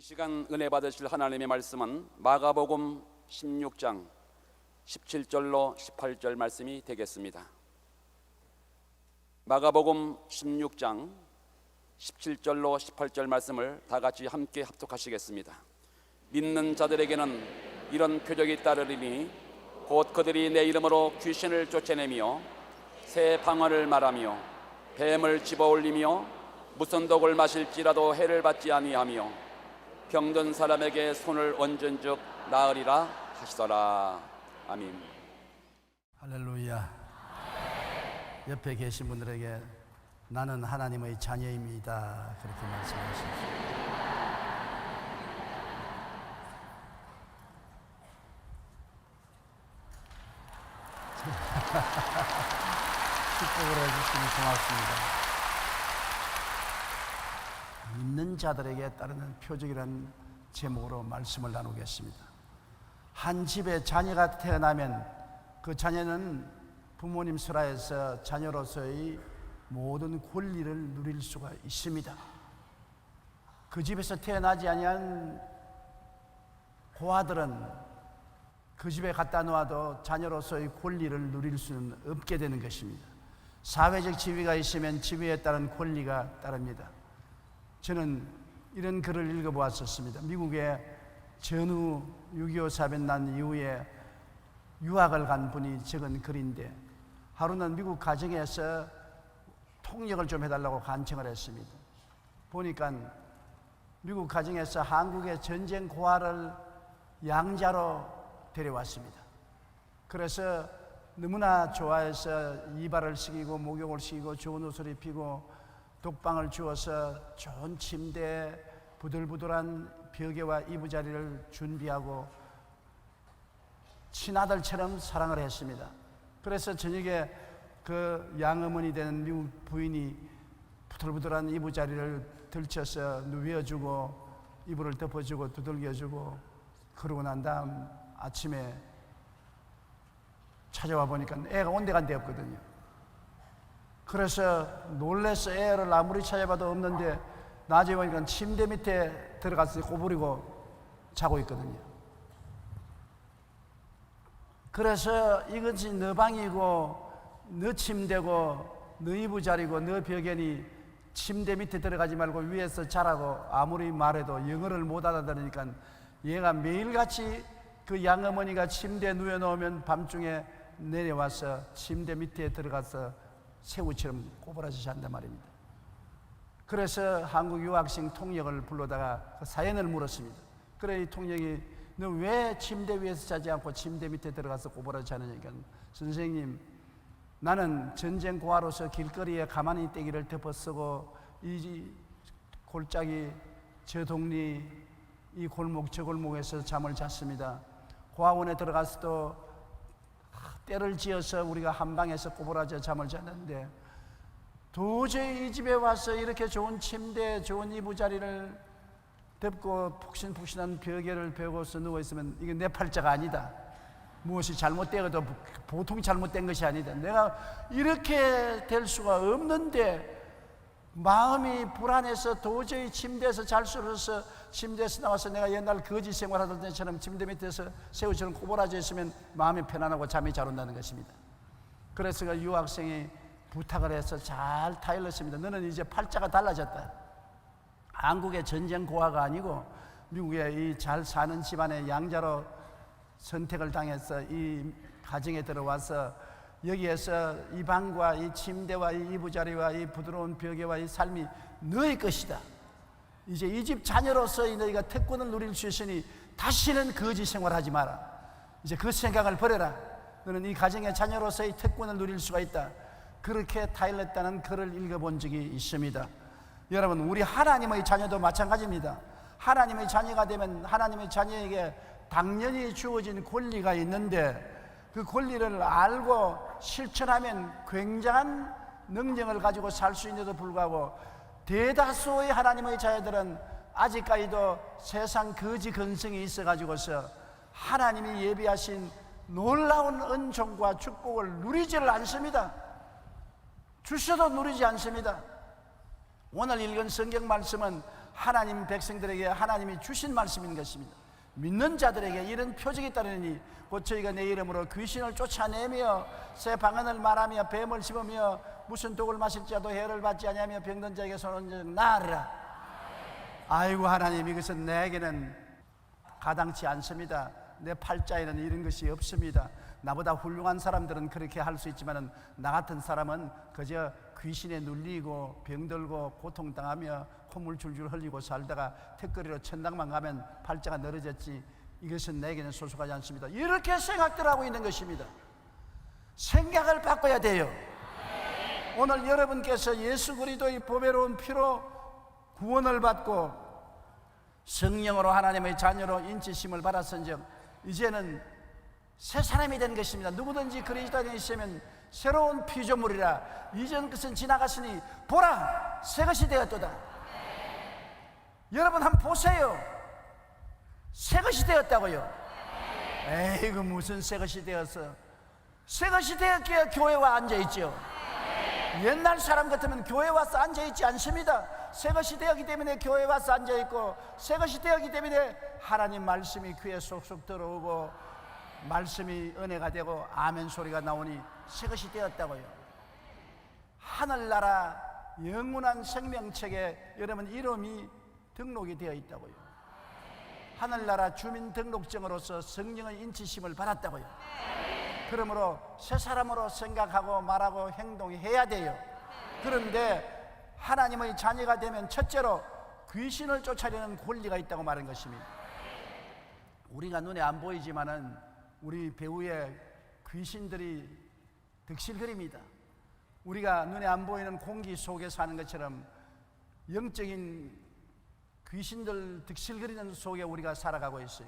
시간 은혜 받으실 하나님의 말씀은 마가복음 16장 17절로 18절 말씀이 되겠습니다. 마가복음 16장 17절로 18절 말씀을 다 같이 함께 합독하시겠습니다. 믿는 자들에게는 이런 표적이 따르리니 곧 그들이 내 이름으로 귀신을 쫓아내며 새 방언을 말하며 뱀을 집어올리며 무슨 독을 마실지라도 해를 받지 아니하며 병든 사람에게 손을 얹은즉 나으리라 하시더라. 아멘. 할렐루야. 옆에 계신 분들에게 나는 하나님의 자녀입니다, 그렇게 말씀하십시오. 축복을 해주시니 고맙습니다. 믿는 자들에게 따르는 표적이라는 제목으로 말씀을 나누겠습니다. 한 집에 자녀가 태어나면 그 자녀는 부모님 설하에서 자녀로서의 모든 권리를 누릴 수가 있습니다. 그 집에서 태어나지 아니한 고아들은 그 집에 갖다 놓아도 자녀로서의 권리를 누릴 수는 없게 되는 것입니다. 사회적 지위가 있으면 지위에 따른 권리가 따릅니다. 저는 이런 글을 읽어보았었습니다. 미국의 전후 6.25 사변 난 이후에 유학을 간 분이 적은 글인데, 하루는 미국 가정에서 통역을 좀 해달라고 간청을 했습니다. 보니까 미국 가정에서 한국의 전쟁 고아를 양자로 데려왔습니다. 그래서 너무나 좋아해서 이발을 시키고 목욕을 시키고 좋은 옷을 입히고 독방을 주어서 좋은 침대, 부들부들한 벽에와 이부자리를 준비하고 친아들처럼 사랑을 했습니다. 그래서 저녁에 그 양어머니 되는 미국 부인이 부들부들한 이부자리를 들쳐서 누워주고 이불을 덮어주고 두들겨주고, 그러고 난 다음 아침에 찾아와 보니까 애가 온데간데 없거든요. 그래서 놀라서 애를 아무리 찾아봐도 없는데 낮에 보니까 침대 밑에 들어가서 꼬부리고 자고 있거든요. 그래서 이것이 너 방이고 너 침대고 너 이부자리고 너 벽에니 침대 밑에 들어가지 말고 위에서 자라고 아무리 말해도 영어를 못 알아들으니까 얘가 매일같이 그 양어머니가 침대에 누워놓으면 밤중에 내려와서 침대 밑에 들어가서 새우처럼 꼬부라져 잔단 말입니다. 그래서 한국 유학생 통역을 불러다가 그 사연을 물었습니다. 그래, 이 통역이 너 왜 침대 위에서 자지 않고 침대 밑에 들어가서 꼬부라져 자느니까, 선생님, 나는 전쟁 고아로서 길거리에 가만히 떼기를 덮어쓰고 이 골짜기 저 동리 이 골목 저 골목에서 잠을 잤습니다. 고아원에 들어가서도 때를 지어서 우리가 한 방에서 꼬부라져 잠을 잤는데, 도저히 이 집에 와서 이렇게 좋은 침대, 좋은 이부자리를 덮고 푹신푹신한 벽에를 베고서 누워있으면 이게 내 팔자가 아니다. 무엇이 잘못되어도 보통 잘못된 것이 아니다. 내가 이렇게 될 수가 없는데 마음이 불안해서 도저히 침대에서 잘 수 없어서 침대에서 나와서 내가 옛날 거지 생활하던 때처럼 침대 밑에서 새우처럼 꼬부라져 있으면 마음이 편안하고 잠이 잘 온다는 것입니다. 그래서 그 유학생이 부탁을 해서 잘 타일렀습니다. 너는 이제 팔자가 달라졌다. 한국의 전쟁 고아가 아니고 미국의 이 잘 사는 집안의 양자로 선택을 당해서 이 가정에 들어와서 여기에서 이 방과 이 침대와 이 이부자리와 이 부드러운 벽에와 이 삶이 너의 것이다. 이제 이 집 자녀로서 너희가 특권을 누릴 수 있으니 다시는 거지 생활하지 마라. 이제 그 생각을 버려라. 너는 이 가정의 자녀로서의 특권을 누릴 수가 있다. 그렇게 타일렀다는 글을 읽어본 적이 있습니다. 여러분, 우리 하나님의 자녀도 마찬가지입니다. 하나님의 자녀가 되면 하나님의 자녀에게 당연히 주어진 권리가 있는데, 그 권리를 알고 실천하면 굉장한 능력을 가지고 살 수 있는데도 불구하고 대다수의 하나님의 자녀들은 아직까지도 세상 거지 근성이 있어가지고서 하나님이 예비하신 놀라운 은총과 축복을 누리지를 않습니다. 주셔도 누리지 않습니다. 오늘 읽은 성경 말씀은 하나님 백성들에게 하나님이 주신 말씀인 것입니다. 믿는 자들에게 이런 표적이 따르니 곧 저희가 내 이름으로 귀신을 쫓아내며 새 방언을 말하며 뱀을 씹으며 무슨 독을 마실지라도 해를 받지 아니하며 병든 자에게 손은 나으리라. 아이고 하나님, 이것은 내게는 가당치 않습니다. 내 팔자에는 이런 것이 없습니다. 나보다 훌륭한 사람들은 그렇게 할 수 있지만 나 같은 사람은 그저 귀신에 눌리고 병들고 고통당하며 콧물 줄줄 흘리고 살다가 턱걸이로 천당만 가면 팔자가 늘어졌지 이것은 내게는 소속하지 않습니다. 이렇게 생각들 하고 있는 것입니다. 생각을 바꿔야 돼요. 오늘 여러분께서 예수 그리스도의 보배로운 피로 구원을 받고 성령으로 하나님의 자녀로 인치심을 받았은즉 이제는 새 사람이 된 것입니다. 누구든지 그리스도 안에 있으면 새로운 피조물이라. 이전 것은 지나갔으니 보라 새 것이 되었도다. 여러분 한번 보세요. 새 것이 되었다고요. 에이그 무슨 새 것이 되었어. 새 것이 되었기에 교회 와 앉아있죠. 옛날 사람 같으면 교회 와서 앉아있지 않습니다. 새 것이 되었기 때문에 교회 와서 앉아있고 새 것이 되었기 때문에 하나님 말씀이 귀에 쏙쏙 들어오고 말씀이 은혜가 되고 아멘 소리가 나오니 새 것이 되었다고요. 하늘나라 영원한 생명책에 여러분 이름이 등록이 되어 있다고요. 하늘나라 주민등록증으로서 성령의 인치심을 받았다고요. 그러므로 새 사람으로 생각하고 말하고 행동해야 돼요. 그런데 하나님의 자녀가 되면 첫째로 귀신을 쫓아내는 권리가 있다고 말한 것입니다. 우리가 눈에 안 보이지만은 우리 배후에 귀신들이 득실거립니다. 우리가 눈에 안 보이는 공기 속에 사는 것처럼 영적인 귀신들 득실거리는 속에 우리가 살아가고 있어요.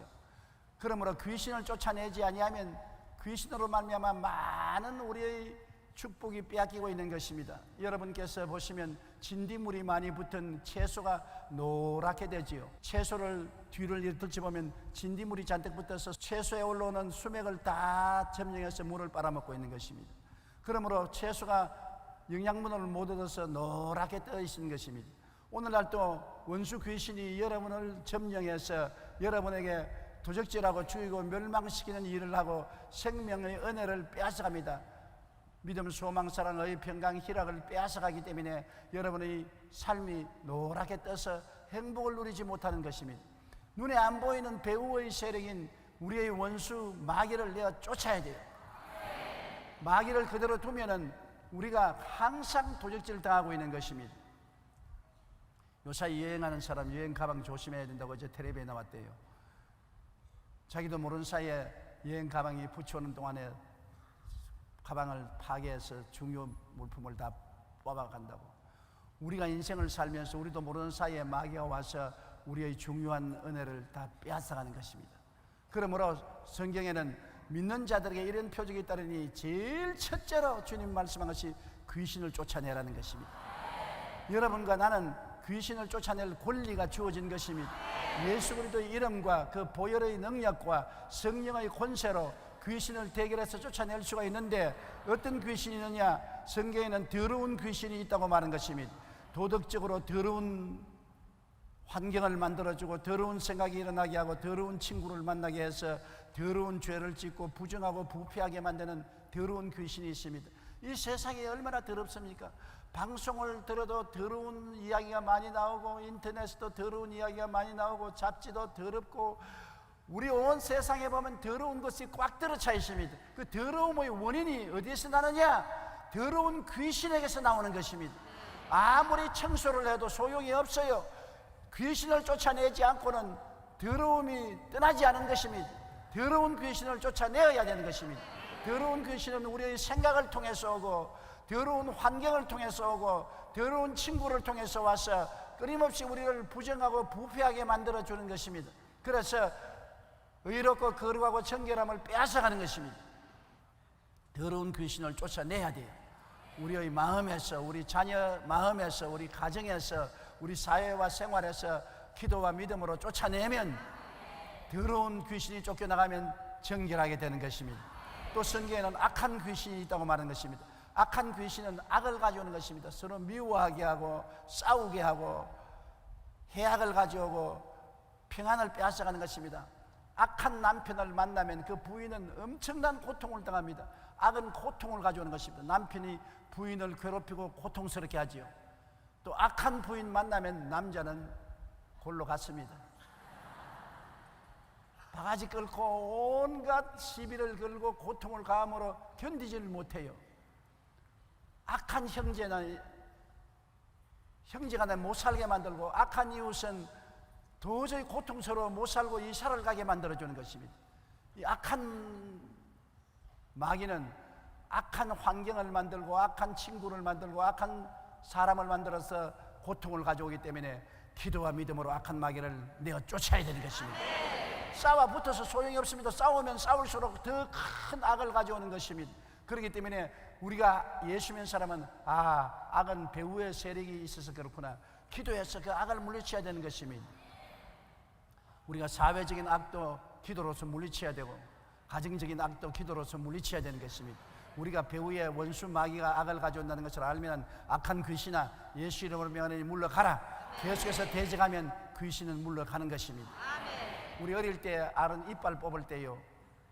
그러므로 귀신을 쫓아내지 아니하면 귀신으로 말미암아 많은 우리의 축복이 빼앗기고 있는 것입니다. 여러분께서 보시면 진딧물이 많이 붙은 채소가 노랗게 되지요. 채소를 뒤를 들춰보면 진딧물이 잔뜩 붙어서 채소에 올라오는 수맥을 다 점령해서 물을 빨아먹고 있는 것입니다. 그러므로 채소가 영양분을 못 얻어서 노랗게 떠 있는 것입니다. 오늘날 또 원수 귀신이 여러분을 점령해서 여러분에게 도적질하고 죽이고 멸망시키는 일을 하고 생명의 은혜를 빼앗아갑니다. 믿음, 소망, 사랑, 의, 평강, 희락을 빼앗아가기 때문에 여러분의 삶이 노랗게 떠서 행복을 누리지 못하는 것입니다. 눈에 안 보이는 배후의 세력인 우리의 원수 마귀를 내어 쫓아야 돼요. 마귀를 그대로 두면은 우리가 항상 도적질을 당하고 있는 것입니다. 요사이 여행하는 사람 여행 가방 조심해야 된다고 어제 텔레비에 나왔대요. 자기도 모르는 사이에 여행 가방이 붙여오는 동안에 가방을 파괴해서 중요 물품을 다 뽑아간다고. 우리가 인생을 살면서 우리도 모르는 사이에 마귀가 와서 우리의 중요한 은혜를 다 빼앗아가는 것입니다. 그러므로 성경에는 믿는 자들에게 이런 표적이 따르니 제일 첫째로 주님 말씀한 것이 귀신을 쫓아내라는 것입니다. 여러분과 나는 귀신을 쫓아낼 권리가 주어진 것입니다. 예수 그리스도의 이름과 그 보혈의 능력과 성령의 권세로 귀신을 대결해서 쫓아낼 수가 있는데 어떤 귀신이 있느냐? 성경에는 더러운 귀신이 있다고 말한 것입니다. 도덕적으로 더러운 환경을 만들어주고 더러운 생각이 일어나게 하고 더러운 친구를 만나게 해서 더러운 죄를 짓고 부정하고 부패하게 만드는 더러운 귀신이 있습니다. 이 세상이 얼마나 더럽습니까? 방송을 들어도 더러운 이야기가 많이 나오고 인터넷에도 더러운 이야기가 많이 나오고 잡지도 더럽고 우리 온 세상에 보면 더러운 것이 꽉 들어차 있습니다. 그 더러움의 원인이 어디에서 나느냐? 더러운 귀신에게서 나오는 것입니다. 아무리 청소를 해도 소용이 없어요. 귀신을 쫓아내지 않고는 더러움이 떠나지 않은 것입니다. 더러운 귀신을 쫓아내어야 되는 것입니다. 더러운 귀신은 우리의 생각을 통해서 오고 더러운 환경을 통해서 오고 더러운 친구를 통해서 와서 끊임없이 우리를 부정하고 부패하게 만들어주는 것입니다. 그래서 의롭고 거룩하고 정결함을 빼앗아가는 것입니다. 더러운 귀신을 쫓아내야 돼요. 우리의 마음에서, 우리 자녀 마음에서, 우리 가정에서, 우리 사회와 생활에서 기도와 믿음으로 쫓아내면 더러운 귀신이 쫓겨나가면 정결하게 되는 것입니다. 또 성경에는 악한 귀신이 있다고 말하는 것입니다. 악한 귀신은 악을 가져오는 것입니다. 서로 미워하게 하고 싸우게 하고 해악을 가져오고 평안을 빼앗아가는 것입니다. 악한 남편을 만나면 그 부인은 엄청난 고통을 당합니다. 악은 고통을 가져오는 것입니다. 남편이 부인을 괴롭히고 고통스럽게 하지요. 또 악한 부인 만나면 남자는 골로 갔습니다. 바가지 끓고 온갖 시비를 걸고 고통을 가함으로 견디지를 못해요. 악한 형제가 내 못 살게 만들고, 악한 이웃은 도저히 고통스러워 못 살고 이사를 가게 만들어주는 것입니다. 이 악한 마귀는 악한 환경을 만들고 악한 친구를 만들고 악한 사람을 만들어서 고통을 가져오기 때문에 기도와 믿음으로 악한 마귀를 내어 쫓아야 되는 것입니다. 싸워 붙어서 소용이 없습니다. 싸우면 싸울수록 더 큰 악을 가져오는 것입니다. 그렇기 때문에 우리가 예수 믿는 사람은 악은 배후의 세력이 있어서 그렇구나, 기도해서 그 악을 물리쳐야 되는 것입니다. 우리가 사회적인 악도 기도로서 물리쳐야 되고, 가정적인 악도 기도로서 물리쳐야 되는 것입니다. 우리가 배후의 원수 마귀가 악을 가져온다는 것을 알면 악한 귀신아 예수 이름으로 명하노니 물러가라, 계속해서 대적하면 귀신은 물러가는 것입니다. 우리 어릴 때 알은 이빨 뽑을 때요,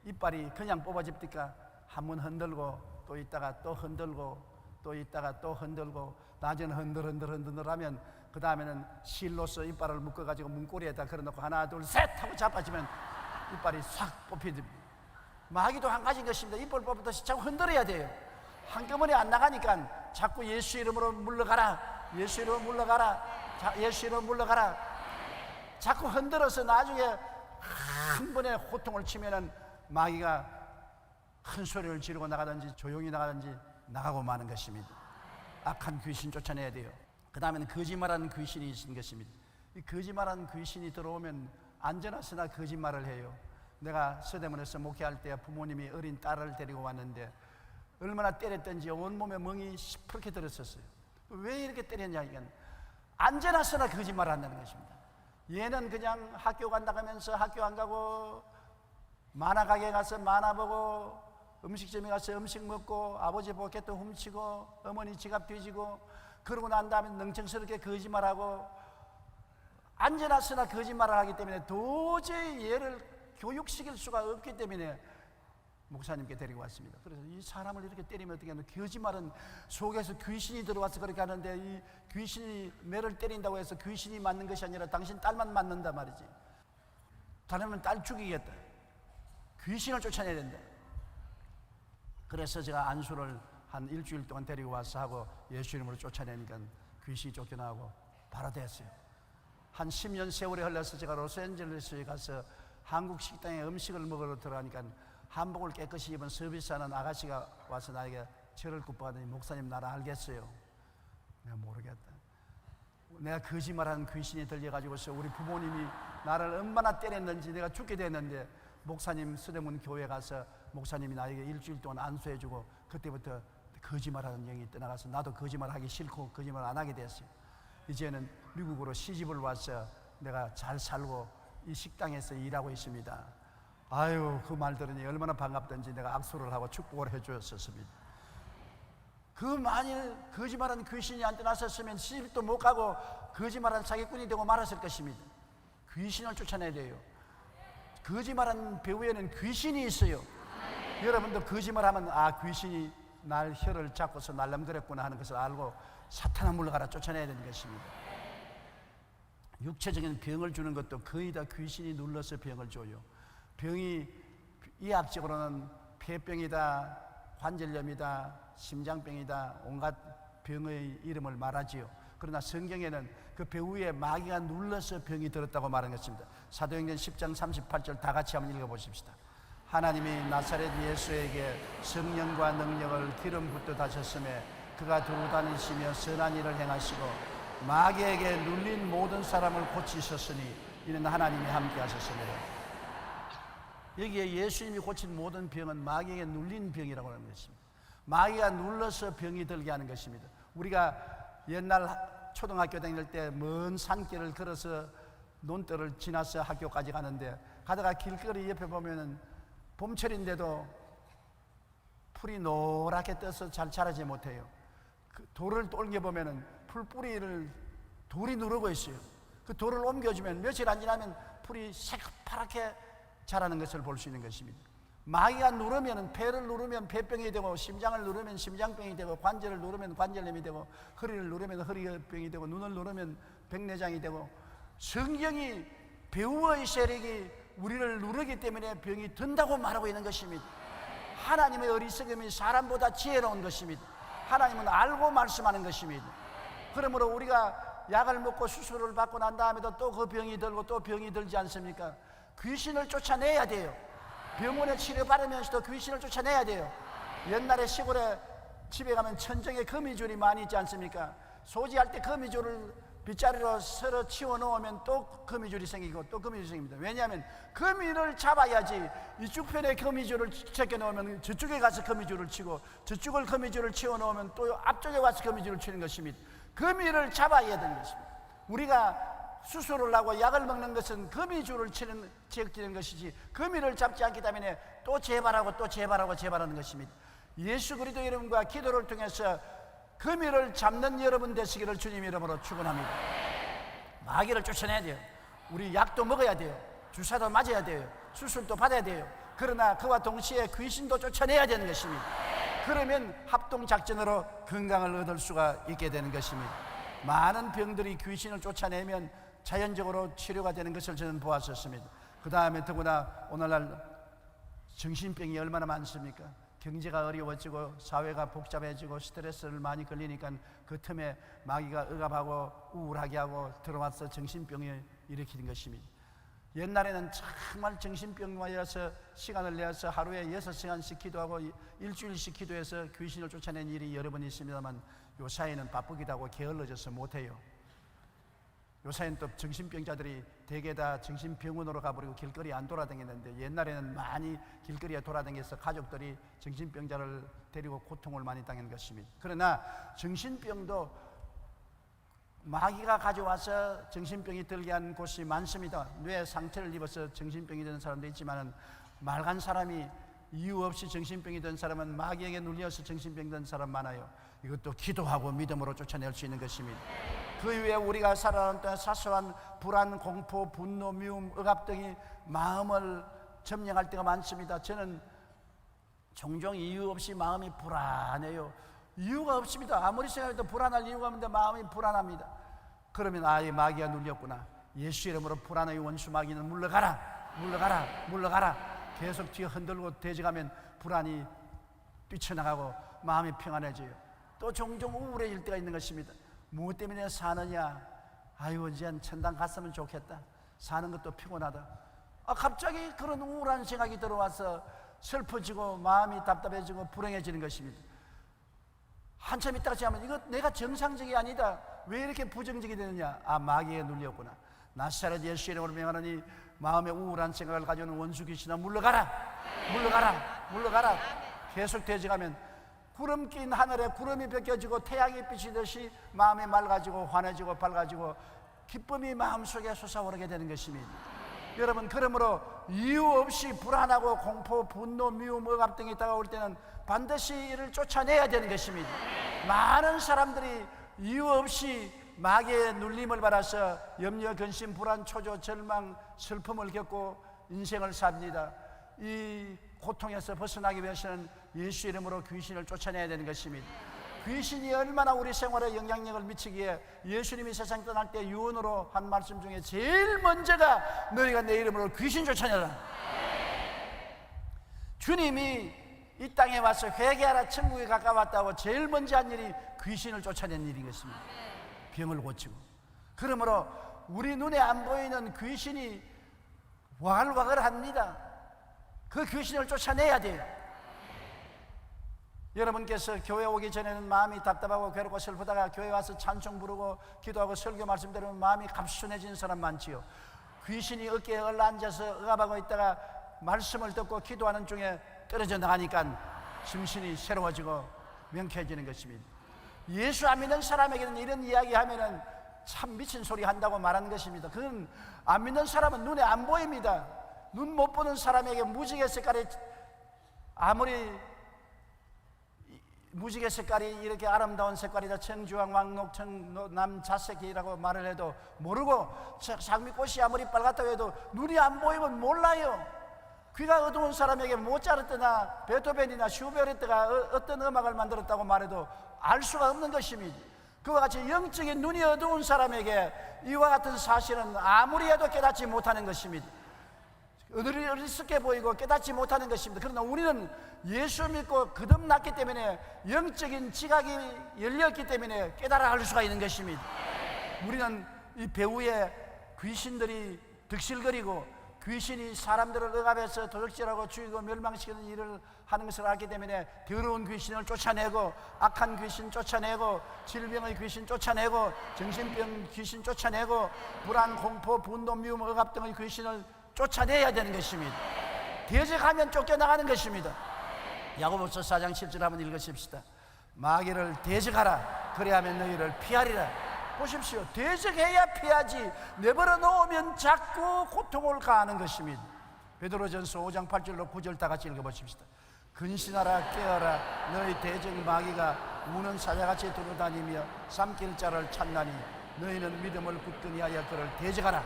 이빨이 그냥 뽑아집니까? 한번 흔들고 또 있다가 또 흔들고 또 있다가 또 흔들고 낮에는 흔들 하면 그 다음에는 실로서 이빨을 묶어가지고 문고리에다 걸어놓고 하나 둘 셋 하고 잡아주면 이빨이 싹 뽑히집니다. 마귀도 한 가지인 것입니다. 이빨 뽑듯이 자꾸 흔들어야 돼요. 한꺼번에 안 나가니까 자꾸 예수 이름으로 물러가라, 예수 이름으로 물러가라, 예수 이름으로 물러가라, 자꾸 흔들어서 나중에 한 번에 호통을 치면은 마귀가 큰 소리를 지르고 나가든지 조용히 나가든지 나가고 마는 것입니다. 악한 귀신 쫓아내야 돼요. 그 다음에는 거짓말하는 귀신이 있는 것입니다. 이 거짓말하는 귀신이 들어오면 안전하으나 거짓말을 해요. 내가 서대문에서 목회할 때 부모님이 어린 딸을 데리고 왔는데 얼마나 때렸던지 온몸에 멍이 시퍼렇게 들었었어요. 왜 이렇게 때렸냐, 이건 안전하으나 거짓말을 한다는 것입니다. 얘는 그냥 학교 간다고 하면서 학교 안 가고, 만화 가게 가서 만화 보고, 음식점에 가서 음식 먹고, 아버지 포켓도 훔치고, 어머니 지갑 뒤지고, 그러고 난 다음에 능청스럽게 거짓말하고, 안전하으나 거짓말을 하기 때문에 도저히 얘를 교육시킬 수가 없기 때문에 목사님께 데리고 왔습니다. 그래서 이 사람을 이렇게 때리면 어떻게 하냐, 거짓말은 속에서 귀신이 들어와서 그렇게 하는데, 이 귀신이 매를 때린다고 해서 귀신이 맞는 것이 아니라 당신 딸만 맞는다 말이지. 다르면 딸 죽이겠다. 귀신을 쫓아내야 된다. 그래서 제가 안수를 한 일주일 동안 데리고 와서 하고 예수 이름으로 쫓아내니까 귀신이 쫓겨나고 바로 됐어요. 한 10년 세월이 흘러서 제가 로스앤젤레스에 가서 한국 식당에 음식을 먹으러 들어가니까 한복을 깨끗이 입은 서비스하는 아가씨가 와서 나에게 절을 굽어가더니, 목사님 나를 알겠어요? 내가 모르겠다. 내가 거짓말하는 귀신이 들려가지고서 우리 부모님이 나를 얼마나 때렸는지 내가 죽게 됐는데, 목사님 서대문 교회 가서 목사님이 나에게 일주일 동안 안수해주고, 그때부터 거짓말하는 영이 떠나가서 나도 거짓말하기 싫고 거짓말 안 하게 됐어요. 이제는 미국으로 시집을 와서 내가 잘 살고 이 식당에서 일하고 있습니다. 아유, 그 말 들으니 얼마나 반갑던지 내가 악수를 하고 축복을 해주었습니다. 그 만일 거짓말하는 귀신이 안 떠났었으면 시집도 못 가고 거짓말하는 사기꾼이 되고 말았을 것입니다. 귀신을 쫓아내야 돼요. 거짓말하는 배후에는 귀신이 있어요. 여러분도 거짓말하면 귀신이 날 혀를 잡고서 날름거렸구나 하는 것을 알고 사탄아 물러가라 쫓아내야 되는 것입니다. 육체적인 병을 주는 것도 거의 다 귀신이 눌러서 병을 줘요. 병이 의학적으로는 폐병이다, 관절염이다, 심장병이다, 온갖 병의 이름을 말하지요. 그러나 성경에는 그 배후에 마귀가 눌러서 병이 들었다고 말한 것입니다. 사도행전 10장 38절 다 같이 한번 읽어보십시다. 하나님이 나사렛 예수에게 성령과 능력을 기름 붓듯 하셨음에 그가 두루 다니시며 선한 일을 행하시고 마귀에게 눌린 모든 사람을 고치셨으니 이는 하나님이 함께 하셨습니다. 여기에 예수님이 고친 모든 병은 마귀에게 눌린 병이라고 하는 것입니다. 마귀가 눌러서 병이 들게 하는 것입니다. 우리가 옛날 초등학교 다닐 때 먼 산길을 걸어서 논뜰을 지나서 학교까지 가는데, 가다가 길거리 옆에 보면은 봄철인데도 풀이 노랗게 떠서 잘 자라지 못해요. 그 돌을 옮겨 보면은 풀뿌리를 돌이 누르고 있어요. 그 돌을 옮겨주면 며칠 안 지나면 풀이 새파랗게 자라는 것을 볼 수 있는 것입니다. 마귀가 누르면, 폐를 누르면 폐병이 되고, 심장을 누르면 심장병이 되고, 관절을 누르면 관절염이 되고, 허리를 누르면 허리병이 되고, 눈을 누르면 백내장이 되고, 성경이 배우의 세력이 우리를 누르기 때문에 병이 든다고 말하고 있는 것입니다. 하나님의 어리석음이 사람보다 지혜로운 것입니다. 하나님은 알고 말씀하는 것입니다. 그러므로 우리가 약을 먹고 수술을 받고 난 다음에도 또 그 병이 들고 또 병이 들지 않습니까? 귀신을 쫓아내야 돼요. 병원에 치료받으면서도 귀신을 쫓아내야 돼요. 옛날에 시골에 집에 가면 천정에 거미줄이 많이 있지 않습니까? 소지할 때 거미줄을 빗자루로 서로 치워 놓으면 또 거미줄이 생기고 또 거미줄이 생깁니다. 왜냐하면 거미를 잡아야지 이쪽 편에 거미줄을 제껴 놓으면 저쪽에 가서 거미줄을 치고, 저쪽을 거미줄을 치워 놓으면 또 앞쪽에 와서 거미줄을 치는 것입니다. 거미를 잡아야 되는 것입니다. 우리가 수술을 하고 약을 먹는 것은 거미줄을 치는 지역지는 것이지, 거미를 잡지 않기 때문에 또 재발하고 또 재발하고 재발하는 것입니다. 예수 그리스도 이름과 기도를 통해서 거미를 잡는 여러분 되시기를 주님 이름으로 축원합니다. 마귀를 쫓아내야 돼요. 우리 약도 먹어야 돼요. 주사도 맞아야 돼요. 수술도 받아야 돼요. 그러나 그와 동시에 귀신도 쫓아내야 되는 것입니다. 그러면 합동작전으로 건강을 얻을 수가 있게 되는 것입니다. 많은 병들이 귀신을 쫓아내면 자연적으로 치료가 되는 것을 저는 보았었습니다. 그 다음에 더구나 오늘날 정신병이 얼마나 많습니까? 경제가 어려워지고 사회가 복잡해지고 스트레스를 많이 걸리니까 그 틈에 마귀가 억압하고 우울하게 하고 들어와서 정신병을 일으키는 것입니다. 옛날에는 정말 정신병과여서 시간을 내서 하루에 6시간씩 기도하고 일주일씩 기도해서 귀신을 쫓아낸 일이 여러 번 있습니다만, 요사이는 바쁘기도 하고 게을러져서 못해요. 요사이는 또 정신병자들이 대개 다 정신병원으로 가버리고 길거리에 안 돌아다녔는데, 옛날에는 많이 길거리에 돌아다녀서 가족들이 정신병자를 데리고 고통을 많이 당하는 것입니다. 그러나 정신병도 마귀가 가져와서 정신병이 들게 한 곳이 많습니다. 뇌에 상처를 입어서 정신병이 되는 사람도 있지만, 말간 사람이 이유 없이 정신병이 된 사람은 마귀에게 눌려서 정신병 된 사람 많아요. 이것도 기도하고 믿음으로 쫓아낼 수 있는 것입니다. 그 이후에 우리가 살아가는 동안 사소한 불안, 공포, 분노, 미움, 억압 등이 마음을 점령할 때가 많습니다. 저는 종종 이유 없이 마음이 불안해요. 이유가 없습니다. 아무리 생각해도 불안할 이유가 없는데 마음이 불안합니다. 그러면 아예 마귀가 눌렸구나. 예수 이름으로 불안의 원수 마귀는 물러가라, 물러가라, 물러가라. 계속 뒤에 흔들고 대적하면 불안이 뛰쳐나가고 마음이 평안해져요. 또 종종 우울해질 때가 있는 것입니다. 무엇 때문에 사느냐? 아유, 언제 천당 갔으면 좋겠다. 사는 것도 피곤하다. 갑자기 그런 우울한 생각이 들어와서 슬퍼지고 마음이 답답해지고 불행해지는 것입니다. 한참 있다가 하면 이거 내가 정상적이 아니다. 왜 이렇게 부정적이 되느냐? 마귀에 눌렸구나. 나사렛 예수 이름으로 명하노니 마음에 우울한 생각을 가져오는 원수 귀신아, 물러가라, 물러가라, 물러가라. 계속 대적하면 구름 낀 하늘에 구름이 벗겨지고 태양이 비치듯이 마음이 맑아지고 환해지고 밝아지고 기쁨이 마음속에 솟아오르게 되는 것입니다. 여러분, 그러므로 이유 없이 불안하고 공포, 분노, 미움, 억압 등이 다가올 때는 반드시 이를 쫓아내야 되는 것입니다. 많은 사람들이 이유 없이 마귀의 눌림을 받아서 염려, 근심, 불안, 초조, 절망, 슬픔을 겪고 인생을 삽니다. 이 고통에서 벗어나기 위해서는 예수 이름으로 귀신을 쫓아내야 되는 것입니다. 귀신이 얼마나 우리 생활에 영향력을 미치기에 예수님이 세상 떠날 때 유언으로 한 말씀 중에 제일 먼저가 너희가 내 이름으로 귀신 쫓아내라. 주님이 이 땅에 와서 회개하라, 천국에 가까웠다고 제일 먼저 한 일이 귀신을 쫓아낸 일인 것입니다. 병을 고치고. 그러므로 우리 눈에 안 보이는 귀신이 와글와글합니다. 그 귀신을 쫓아내야 돼요. 여러분께서 교회 오기 전에는 마음이 답답하고 괴롭고 슬프다가 교회 와서 찬송 부르고 기도하고 설교 말씀 들으면 마음이 감순해진 사람 많지요. 귀신이 어깨에 올라앉아서 억압하고 있다가 말씀을 듣고 기도하는 중에 떨어져 나가니까 심신이 새로워지고 명쾌해지는 것입니다. 예수 안 믿는 사람에게는 이런 이야기 하면은 참 미친 소리 한다고 말하는 것입니다. 그건 안 믿는 사람은 눈에 안 보입니다. 눈 못 보는 사람에게 무지개 색깔의 아무리 무지개 색깔이 이렇게 아름다운 색깔이다, 청주황, 왕록, 청남, 자색이라고 말을 해도 모르고, 장미꽃이 아무리 빨갛다고 해도 눈이 안 보이면 몰라요. 귀가 어두운 사람에게 모차르트나 베토벤이나 슈베르트가 어떤 음악을 만들었다고 말해도 알 수가 없는 것입니다. 그와 같이 영적인 눈이 어두운 사람에게 이와 같은 사실은 아무리 해도 깨닫지 못하는 것입니다. 어리석게 보이고 깨닫지 못하는 것입니다. 그러나 우리는 예수 믿고 거듭났기 때문에 영적인 지각이 열렸기 때문에 깨달아 알 수가 있는 것입니다. 우리는 이 배후에 귀신들이 득실거리고 귀신이 사람들을 억압해서 도적질하고 죽이고 멸망시키는 일을 하는 것을 알기 때문에 더러운 귀신을 쫓아내고, 악한 귀신 쫓아내고, 질병의 귀신 쫓아내고, 정신병 귀신 쫓아내고, 불안, 공포, 분노, 미움, 억압 등의 귀신을 쫓아내야 되는 것입니다. 대적하면 쫓겨나가는 것입니다. 야고보서 4장 7절 한번 읽으십시다. 마귀를 대적하라, 그래야면 너희를 피하리라. 보십시오. 대적해야 피하지, 내버려 놓으면 자꾸 고통을 가하는 것입니다. 베드로전서 5장 8절로 9절 다 같이 읽어보십시다. 근신하라, 깨어라, 너희 대적 마귀가 우는 사자같이 돌아다니며 삼킬 자를 찾나니 너희는 믿음을 굳건히 하여 그를 대적하라.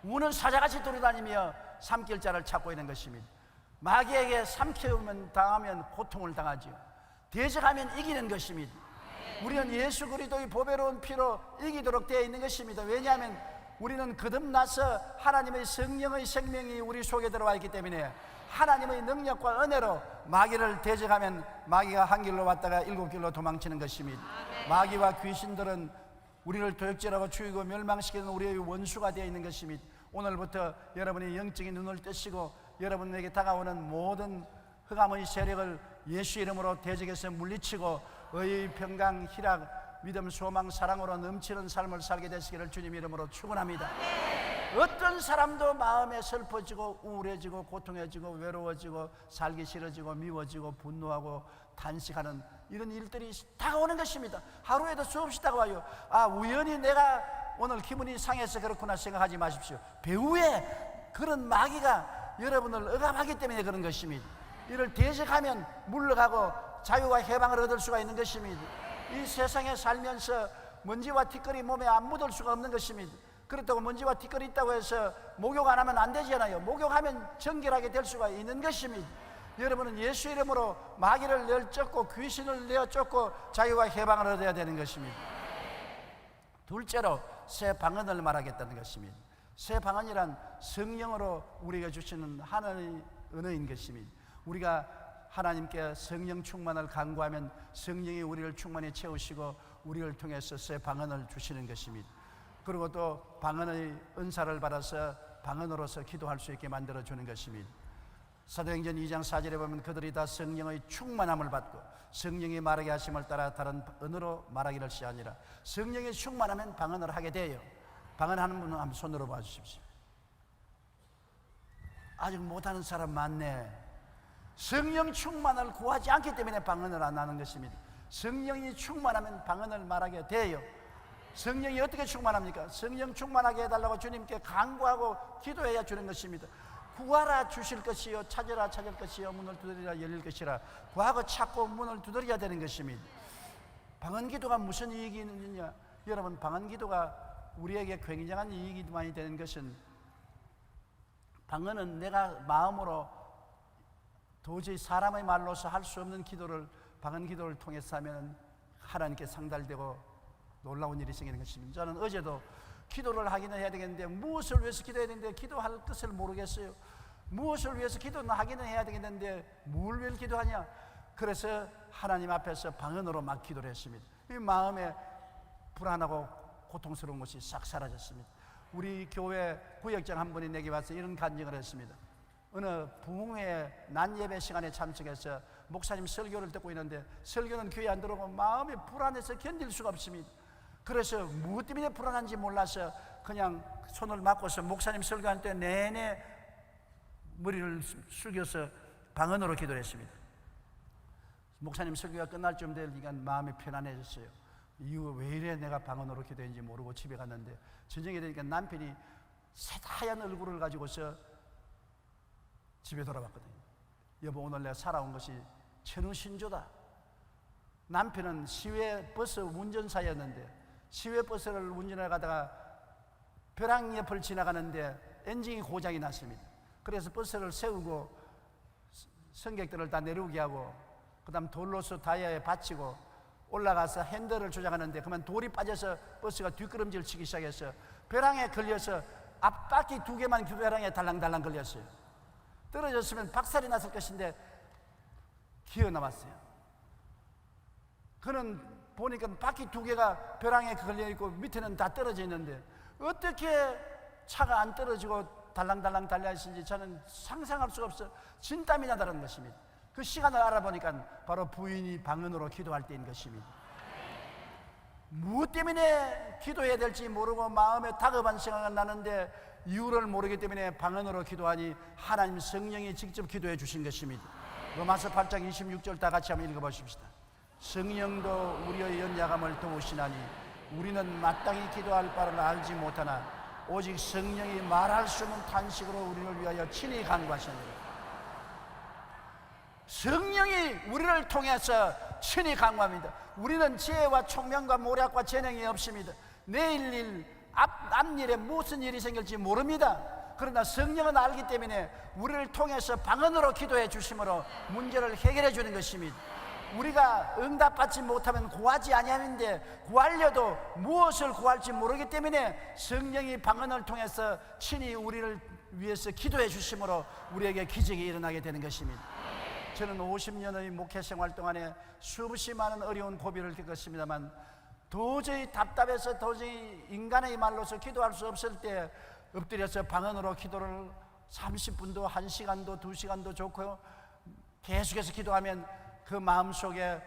우는 사자같이 돌아다니며 삼킬 자를 찾고 있는 것입니다. 마귀에게 삼키면 당하면 고통을 당하죠. 대적하면 이기는 것입니다. 우리는 예수 그리스도의 보배로운 피로 이기도록 되어 있는 것입니다. 왜냐하면 우리는 거듭나서 하나님의 성령의 생명이 우리 속에 들어와 있기 때문에 하나님의 능력과 은혜로 마귀를 대적하면 마귀가 한 길로 왔다가 7길로 도망치는 것입니다. 마귀와 귀신들은 우리를 도적질하고 죽이고 멸망시키는 우리의 원수가 되어 있는 것입니다. 오늘부터 여러분이 영적인 눈을 뜨시고 여러분에게 다가오는 모든 흑암의 세력을 예수 이름으로 대적해서 물리치고 의, 평강, 희락, 믿음, 소망, 사랑으로 넘치는 삶을 살게 되시기를 주님 이름으로 축원합니다. 어떤 사람도 마음에 슬퍼지고 우울해지고 고통해지고 외로워지고 살기 싫어지고 미워지고 분노하고 탄식하는 이런 일들이 다가오는 것입니다. 하루에도 수없이 다가와요. 아, 우연히 내가 오늘 기분이 상해서 그렇구나 생각하지 마십시오. 배후에 그런 마귀가 여러분을 억압하기 때문에 그런 것입니다. 이를 대적하면 물러가고 자유와 해방을 얻을 수가 있는 것입니다. 이 세상에 살면서 먼지와 티끌이 몸에 안 묻을 수가 없는 것입니다. 그렇다고 먼지와 티끌이 있다고 해서 목욕 안 하면 안 되잖아요. 목욕하면 정결하게 될 수가 있는 것입니다. 여러분은 예수 이름으로 마귀를 내쫓고 귀신을 내쫓고 자유와 해방을 얻어야 되는 것입니다. 둘째로 새 방언을 말하겠다는 것입니다. 새 방언이란 성령으로 우리가 주시는 하나님의 은혜인 것입니다. 우리가 하나님께 성령 충만을 간구하면 성령이 우리를 충만히 채우시고 우리를 통해서 새 방언을 주시는 것입니다. 그리고 또 방언의 은사를 받아서 방언으로서 기도할 수 있게 만들어주는 것입니다. 사도행전 2장 4절에 보면 그들이 다 성령의 충만함을 받고 성령이 말하게 하심을 따라 다른 언어로 말하기를 시하니라. 성령이 충만하면 방언을 하게 돼요. 방언하는 분은 한번 손으로 봐주십시오. 아직 못하는 사람 많네. 성령 충만을 구하지 않기 때문에 방언을 안 하는 것입니다. 성령이 충만하면 방언을 말하게 돼요. 성령이 어떻게 충만합니까? 성령 충만하게 해달라고 주님께 간구하고 기도해야 주는 것입니다. 구하라 주실 것이요, 찾으라 찾을 것이요, 문을 두드리라 열릴 것이라. 구하고 찾고 문을 두드려야 되는 것입니다. 방언 기도가 무슨 이익이 있느냐? 여러분, 방언 기도가 우리에게 굉장한 이익이 많이 되는 것은, 방언은 내가 마음으로 도저히 사람의 말로서 할 수 없는 기도를 방언 기도를 통해서 하면 하나님께 상달되고 놀라운 일이 생기는 것입니다. 저는 어제도 기도를 하기는 해야 되겠는데 무엇을 위해서 기도해야 되는데 기도할 뜻을 모르겠어요. 무엇을 위해서 기도는 하기는 해야 되겠는데 뭘 위해 기도하냐? 그래서 하나님 앞에서 방언으로 막 기도를 했습니다. 이 마음에 불안하고 고통스러운 것이 싹 사라졌습니다. 우리 교회 구역장 한 분이 내게 와서 이런 간증을 했습니다. 어느 부흥회 난 예배 시간에 참석해서 목사님 설교를 듣고 있는데 설교는 귀에 안 들어오고 마음이 불안해서 견딜 수가 없습니다. 그래서 무엇 때문에 불안한지 몰라서 그냥 손을 맞고서 목사님 설교할 때 내내 머리를 숙여서 방언으로 기도를 했습니다. 목사님 설교가 끝날 쯤 되니까 마음이 편안해졌어요. 이거 왜 이래 내가 방언으로 기도했는지 모르고 집에 갔는데 저녁에 되니까 남편이 새하얀 얼굴을 가지고서 집에 돌아왔거든요. 여보, 오늘 내가 살아온 것이 천우신조다. 남편은 시외 버스 운전사였는데 시외 버스를 운전해 가다가 벼랑 옆을 지나가는데 엔진이 고장이 났습니다. 그래서 버스를 세우고 승객들을 다 내려오게 하고 그 다음 돌로서 다이아에 받치고 올라가서 핸들을 조작하는데 그만 돌이 빠져서 버스가 뒷걸음질 치기 시작했어요. 벼랑에 걸려서 앞바퀴 2개만 벼랑에 달랑달랑 걸렸어요. 떨어졌으면 박살이 났을 것인데 기어 남았어요. 그는 보니까 바퀴 2개가 벼랑에 걸려있고 밑에는 다 떨어져 있는데 어떻게 차가 안 떨어지고 달랑달랑 달려있는지 저는 상상할 수가 없어. 진땀이 나다는 것입니다. 그 시간을 알아보니까 바로 부인이 방언으로 기도할 때인 것입니다. 무엇 때문에 기도해야 될지 모르고 마음에 다급한 생각이 나는데 이유를 모르기 때문에 방언으로 기도하니 하나님 성령이 직접 기도해 주신 것입니다. 로마서 8장 26절 다 같이 한번 읽어보십시다. 성령도 우리의 연약함을 도우시나니 우리는 마땅히 기도할 바를 알지 못하나 오직 성령이 말할 수 없는 탄식으로 우리를 위하여 친히 간구하시느니라. 성령이 우리를 통해서 친히 강구합니다. 우리는 지혜와 총명과 모략과 재능이 없습니다. 내일 일, 앞일에 무슨 일이 생길지 모릅니다. 그러나 성령은 알기 때문에 우리를 통해서 방언으로 기도해 주심으로 문제를 해결해 주는 것입니다. 우리가 응답받지 못하면 구하지 아니하는데 구하려도 무엇을 구할지 모르기 때문에 성령이 방언을 통해서 친히 우리를 위해서 기도해 주심으로 우리에게 기적이 일어나게 되는 것입니다. 저는 50년의 목회 생활 동안에 수없이 많은 어려운 고비를 겪었습니다만 도저히 답답해서 도저히 인간의 말로서 기도할 수 없을 때 엎드려서 방언으로 기도를 30분도 1시간도 2시간도 좋고요. 계속해서 기도하면 그 마음속에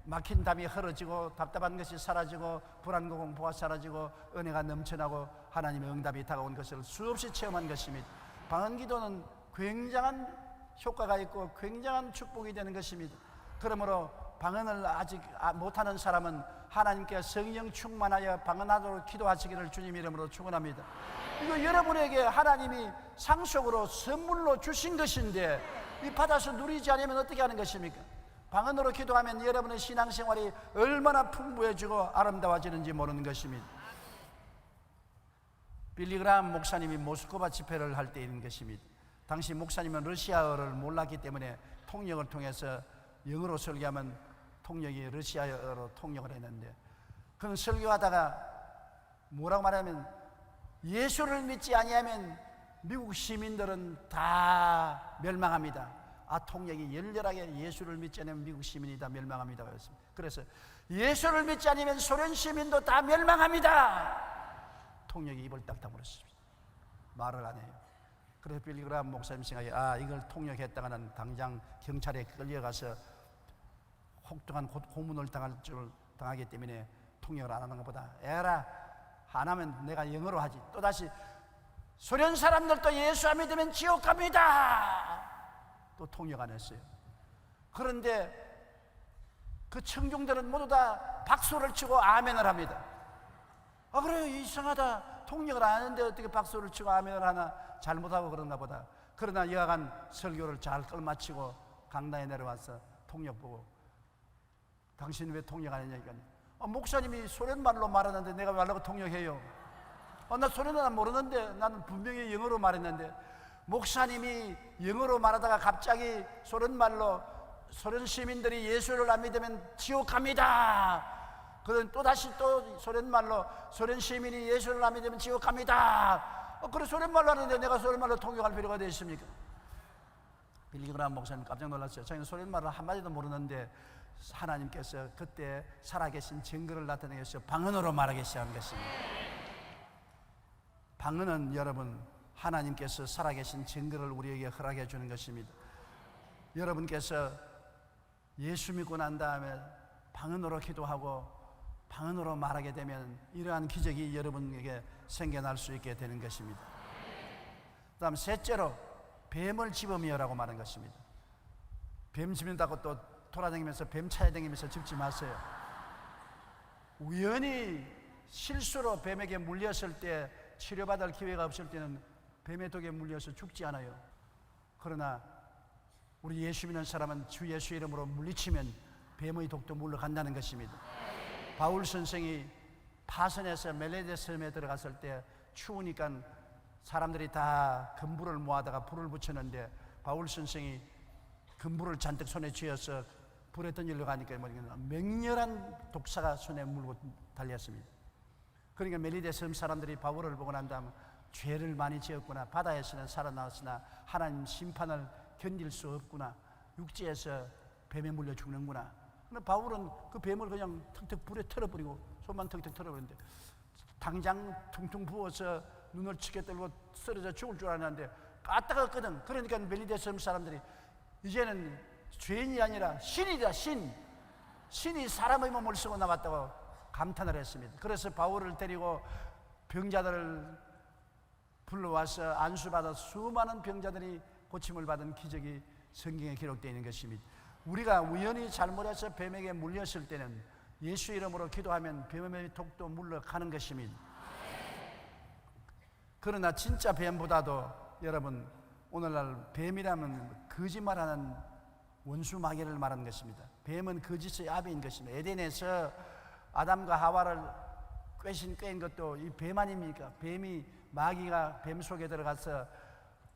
막힌 담이 흐려지고 답답한 것이 사라지고 불안과 공포가 사라지고 은혜가 넘쳐나고 하나님의 응답이 다가온 것을 수없이 체험한 것입니다. 방언 기도는 굉장한 효과가 있고 굉장한 축복이 되는 것입니다. 그러므로 방언을 아직 못하는 사람은 하나님께 성령 충만하여 방언하도록 기도하시기를 주님 이름으로 축원합니다. 이거 여러분에게 하나님이 상속으로 선물로 주신 것인데 이 받아서 누리지 않으면 어떻게 하는 것입니까? 방언으로 기도하면 여러분의 신앙생활이 얼마나 풍부해지고 아름다워지는지 모르는 것입니다. 빌리 그라함 목사님이 모스크바 집회를 할 때인 것입니다. 당시 목사님은 러시아어를 몰랐기 때문에 통역을 통해서 영어로 설교하면 통역이 러시아어로 통역을 했는데 그는 설교하다가 뭐라고 말하면 예수를 믿지 아니하면 미국 시민들은 다 멸망합니다. 통역이 열렬하게 예수를 믿지 않으면 미국 시민이 다 멸망합니다 그랬습니다. 그래서 예수를 믿지 않으면 소련 시민도 다 멸망합니다. 통역이 입을 딱 다물었습니다. 말을 안 해요. 그래서 빌리 그라함 목사님 생각에 이걸 통역했다가는 당장 경찰에 끌려가서 혹독한 고문을 당하기 때문에 통역을 안 하는 것보다 안 하면 내가 영어로 하지. 또다시 소련 사람들도 예수 안 믿으면 지옥 갑니다. 또 통역 안 했어요. 그런데 그 청중들은 모두 다 박수를 치고 아멘을 합니다. 그래요, 이상하다. 통역을 안 하는데 어떻게 박수를 치고 아멘을 하나. 잘못하고 그런가 보다. 그러나 여하간 설교를 잘 끝마치고 강당에 내려와서 통역 보고 당신 왜 통역 안 했냐니까 목사님이 소련말로 말하는데 내가 왜 하려고 통역해요? 나 소련은 모르는데 나는 분명히 영어로 말했는데 목사님이 영어로 말하다가 갑자기 소련말로 소련 시민들이 예수를 안 믿으면 지옥 갑니다. 그런 또다시 또 소련말로 소련 시민이 예수를 안 믿으면 지옥 갑니다. 그래 소련말로 하는데 내가 소련말로 통역할 필요가 어디 있습니까? 빌리 그라함 목사님 깜짝 놀랐어요. 자기는 소련말을 한마디도 모르는데 하나님께서 그때 살아계신 증거를 나타내기 위해서 방언으로 말하기 시작한 것입니다. 방언은 여러분 하나님께서 살아계신 증거를 우리에게 허락해 주는 것입니다. 여러분께서 예수 믿고 난 다음에 방언으로 기도하고 방언으로 말하게 되면 이러한 기적이 여러분에게 생겨날 수 있게 되는 것입니다. 그 다음 셋째로 뱀을 집으며라고 말하는 것입니다. 뱀 집는다고 또 돌아다니면서 뱀 찾아다니면서 집지 마세요. 우연히 실수로 뱀에게 물렸을 때 치료받을 기회가 없을 때는 뱀의 독에 물려서 죽지 않아요. 그러나 우리 예수 믿는 사람은 주 예수 이름으로 물리치면 뱀의 독도 물러간다는 것입니다. 바울 선생이 파선에서 멜레데 섬에 들어갔을 때 추우니까 사람들이 다 금불을 모아다가 불을 붙였는데 바울 선생이 금불을 잔뜩 손에 쥐어서 불에 던지려고 가니까 맹렬한 독사가 손에 물고 달렸습니다. 그러니까 멜리데 섬 사람들이 바울을 보고 난 다음 죄를 많이 지었구나, 바다에서는 살아나왔으나 하나님 심판을 견딜 수 없구나, 육지에서 뱀에 물려 죽는구나. 근데 바울은 그 뱀을 그냥 턱턱 불에 털어버리고 손만 턱턱 털어버리는데 당장 퉁퉁 부어서 눈을 치게 떨고 쓰러져 죽을 줄 알았는데 까딱했거든. 그러니까 멜리데 섬 사람들이 이제는 죄인이 아니라 신이다, 신이 사람의 몸을 쓰고 나왔다고 감탄을 했습니다. 그래서 바울을 데리고 병자들을 불러와서 안수받아 수많은 병자들이 고침을 받은 기적이 성경에 기록되어 있는 것입니다. 우리가 우연히 잘못해서 뱀에게 물렸을 때는 예수 이름으로 기도하면 뱀의 독도 물러가는 것입니다. 그러나 진짜 뱀보다도 여러분, 오늘날 뱀이라면 거짓말하는 원수 마귀를 말하는 것입니다. 뱀은 거짓의 아비인 것입니다. 에덴에서 아담과 하와를 꾀인 것도 이 뱀 아닙니까? 뱀이, 마귀가 뱀 속에 들어가서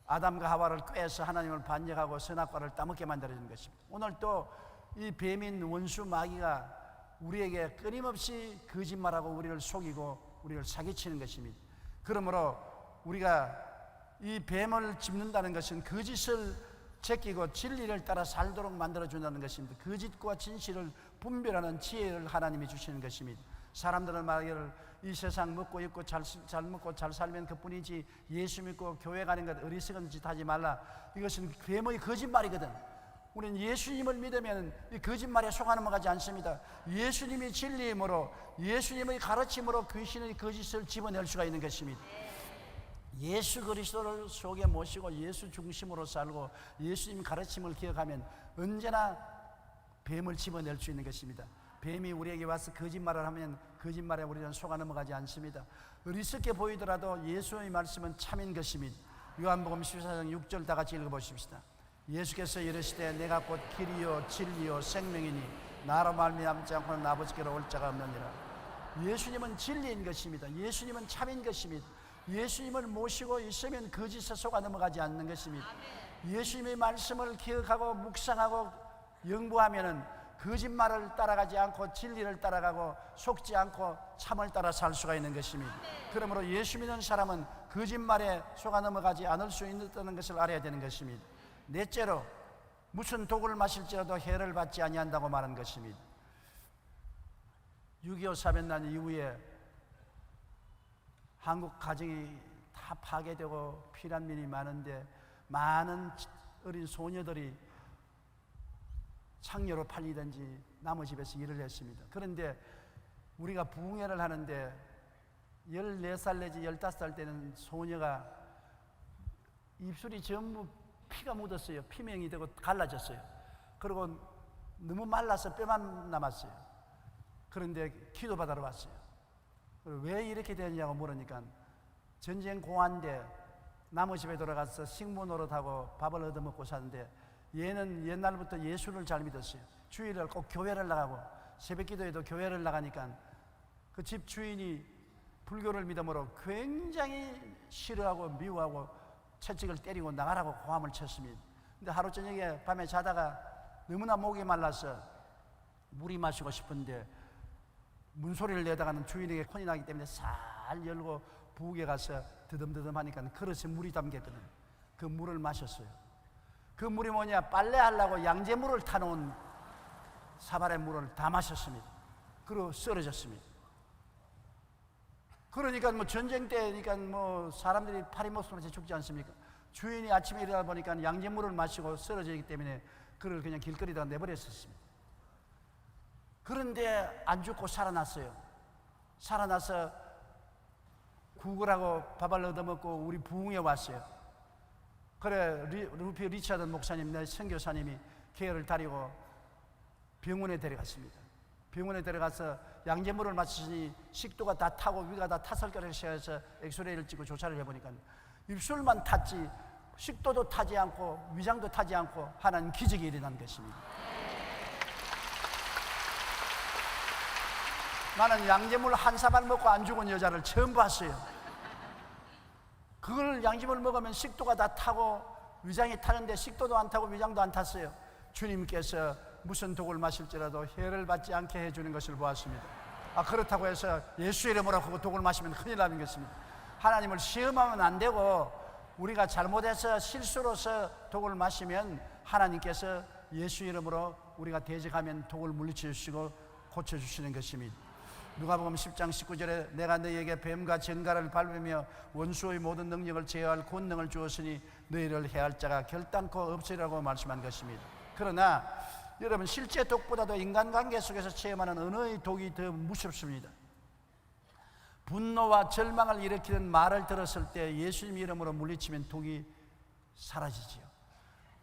아담과 하와를 꾀해서 하나님을 반역하고 선악과를 따먹게 만들어진 것입니다. 오늘 또 이 뱀인 원수 마귀가 우리에게 끊임없이 거짓말하고 우리를 속이고 우리를 사기치는 것입니다. 그러므로 우리가 이 뱀을 짚는다는 것은 거짓을 제끼고 진리를 따라 살도록 만들어준다는 것입니다. 거짓과 진실을 분별하는 지혜를 하나님이 주시는 것입니다. 사람들은 말하기를 이 세상 먹고 입고 잘 먹고 잘 살면 그뿐이지 예수 믿고 교회 가는 것 어리석은 짓 하지 말라. 이것은 뱀의 거짓말이거든. 우리는 예수님을 믿으면 이 거짓말에 속아 넘어가지 않습니다. 예수님이 진리이므로, 예수님의 가르침으로 귀신의 거짓을 집어낼 수가 있는 것입니다. 예수 그리스도를 속에 모시고 예수 중심으로 살고 예수님 가르침을 기억하면 언제나 뱀을 집어낼 수 있는 것입니다. 뱀이 우리에게 와서 거짓말을 하면 거짓말에 우리는 속아 넘어가지 않습니다. 어리석게 보이더라도 예수의 말씀은 참인 것입니다. 요한복음 14장 6절 다 같이 읽어보십시다. 예수께서 이르시되 내가 곧 길이요 진리요 생명이니 나로 말미암지 않고는 아버지께로 올 자가 없느니라. 예수님은 진리인 것입니다. 예수님은 참인 것입니다. 예수님을 모시고 있으면 거짓에 속아 넘어가지 않는 것입니다. 예수님의 말씀을 기억하고 묵상하고 연구하면은 거짓말을 따라가지 않고 진리를 따라가고 속지 않고 참을 따라 살 수가 있는 것입니다. 그러므로 예수 믿는 사람은 거짓말에 속아 넘어가지 않을 수 있다는 것을 알아야 되는 것입니다. 넷째로 무슨 독을 마실지라도 해를 받지 아니한다고 말한 것입니다. 6.25 사변난 이후에 한국 가정이 다 파괴되고 피난민이 많은데 많은 어린 소녀들이 창녀로 팔리든지 남의 집에서 일을 했습니다. 그런데 우리가 부흥회를 하는데 14살 내지 15살 때는 소녀가 입술이 전부 피가 묻었어요. 피명이 되고 갈라졌어요. 그리고 너무 말라서 뼈만 남았어요. 그런데 기도받으러 왔어요. 왜 이렇게 되느냐고 물으니까 전쟁 공환대 남의 집에 돌아가서 식모 노릇하고 밥을 얻어먹고 사는데 얘는 옛날부터 예수를 잘 믿었어요. 주일날 꼭 교회를 나가고 새벽 기도에도 교회를 나가니까 그 집 주인이 불교를 믿음으로 굉장히 싫어하고 미워하고 채찍을 때리고 나가라고 고함을 쳤습니다. 근데 하루 저녁에 밤에 자다가 너무나 목이 말라서 물이 마시고 싶은데 문소리를 내다가는 주인에게 혼이 나기 때문에 살 열고 부엌에 가서 드듬드듬 하니까 그릇에 물이 담겼거든. 그 물을 마셨어요. 그 물이 뭐냐, 빨래하려고 양재물을 타놓은 사발의 물을 다 마셨습니다. 그리고 쓰러졌습니다. 그러니까 뭐 전쟁 때니까 뭐 사람들이 파리목숨으로 죽지 않습니까? 주인이 아침에 일어나 보니까 양재물을 마시고 쓰러지기 때문에 그를 그냥 길거리에다 내버렸었습니다. 그런데 안 죽고 살아났어요. 살아나서 구걸하고 밥을 얻어먹고 우리 부흥에 왔어요. 그래 루피 리차드 목사님, 내 선교사님이 계열을 다리고 병원에 데려갔습니다. 병원에 데려가서 양재물을 마시니 식도가 다 타고 위가 다 탔을 거라고 해서 엑스레이를 찍고 조사를 해보니까 입술만 탔지 식도도 타지 않고 위장도 타지 않고 하나님 기적이 일어난 것입니다. 나는 양재물 한 사발 먹고 안 죽은 여자를 처음 봤어요. 그걸 양재물 먹으면 식도가 다 타고 위장이 타는데 식도도 안 타고 위장도 안 탔어요. 주님께서 무슨 독을 마실지라도 해를 받지 않게 해주는 것을 보았습니다. 그렇다고 해서 예수 이름으로 그 독을 마시면 큰일 나는 것입니다. 하나님을 시험하면 안 되고, 우리가 잘못해서 실수로서 독을 마시면 하나님께서 예수 이름으로 우리가 대적하면 독을 물리쳐 주시고 고쳐주시는 것입니다. 누가복음 10장 19절에 내가 너희에게 뱀과 정갈을 밟으며 원수의 모든 능력을 제어할 권능을 주었으니 너희를 해할 자가 결단코 없으리라고 말씀한 것입니다. 그러나 여러분, 실제 독보다도 인간관계 속에서 체험하는 언어의 독이 더 무섭습니다. 분노와 절망을 일으키는 말을 들었을 때 예수님 이름으로 물리치면 독이 사라지지요.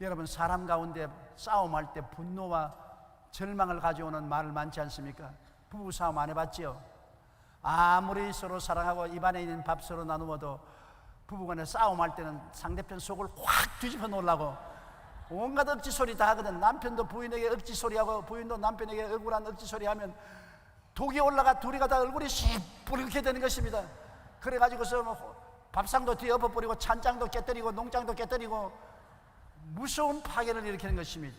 여러분, 사람 가운데 싸움할 때 분노와 절망을 가져오는 말을 많지 않습니까? 부부싸움 안 해봤지요? 아무리 서로 사랑하고 입안에 있는 밥 서로 나누어도 부부간에 싸움할 때는 상대편 속을 확 뒤집어 놓으려고 온갖 억지 소리 다 하거든. 남편도 부인에게 억지 소리하고 부인도 남편에게 억울한 억지 소리하면 독이 올라가 둘이가 다 얼굴이 시뻘겋게 되는 것입니다. 그래가지고서 밥상도 뒤에 엎어버리고 찬장도 깨뜨리고 농장도 깨뜨리고 무서운 파괴를 일으키는 것입니다.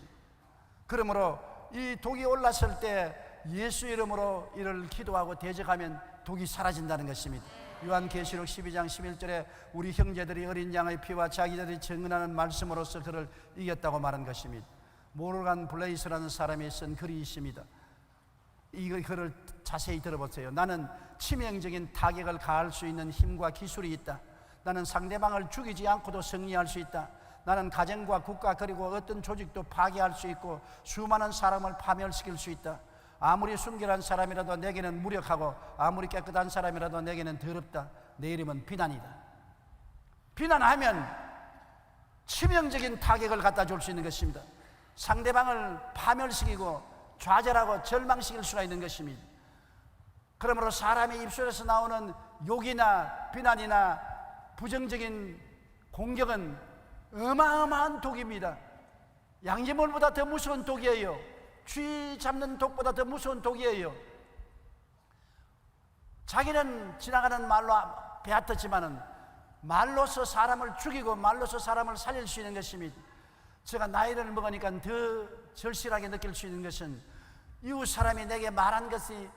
그러므로 이 독이 올랐을 때 예수 이름으로 이를 기도하고 대적하면 독이 사라진다는 것입니다. 요한계시록 12장 11절에 우리 형제들이 어린 양의 피와 자기들이 증언하는 말씀으로서 그를 이겼다고 말한 것입니다. 모르간 블레이스라는 사람이 쓴 글이 있습니다. 이 글을 자세히 들어보세요. 나는 치명적인 타격을 가할 수 있는 힘과 기술이 있다. 나는 상대방을 죽이지 않고도 승리할 수 있다. 나는 가정과 국가 그리고 어떤 조직도 파괴할 수 있고 수많은 사람을 파멸시킬 수 있다. 아무리 순결한 사람이라도 내게는 무력하고 아무리 깨끗한 사람이라도 내게는 더럽다. 내 이름은 비난이다. 비난하면 치명적인 타격을 갖다 줄 수 있는 것입니다. 상대방을 파멸시키고 좌절하고 절망시킬 수가 있는 것입니다. 그러므로 사람의 입술에서 나오는 욕이나 비난이나 부정적인 공격은 어마어마한 독입니다. 양재물보다 더 무서운 독이에요. 쥐 잡는 독보다 더 무서운 독이에요. 자기는 지나가는 말로 배웠지만은 말로서 사람을 죽이고 말로서 사람을 살릴 수 있는 것입니다. 제가 나이를 먹으니까 더 절실하게 느낄 수 있는 것은 이웃 사람이 내게 말한 것이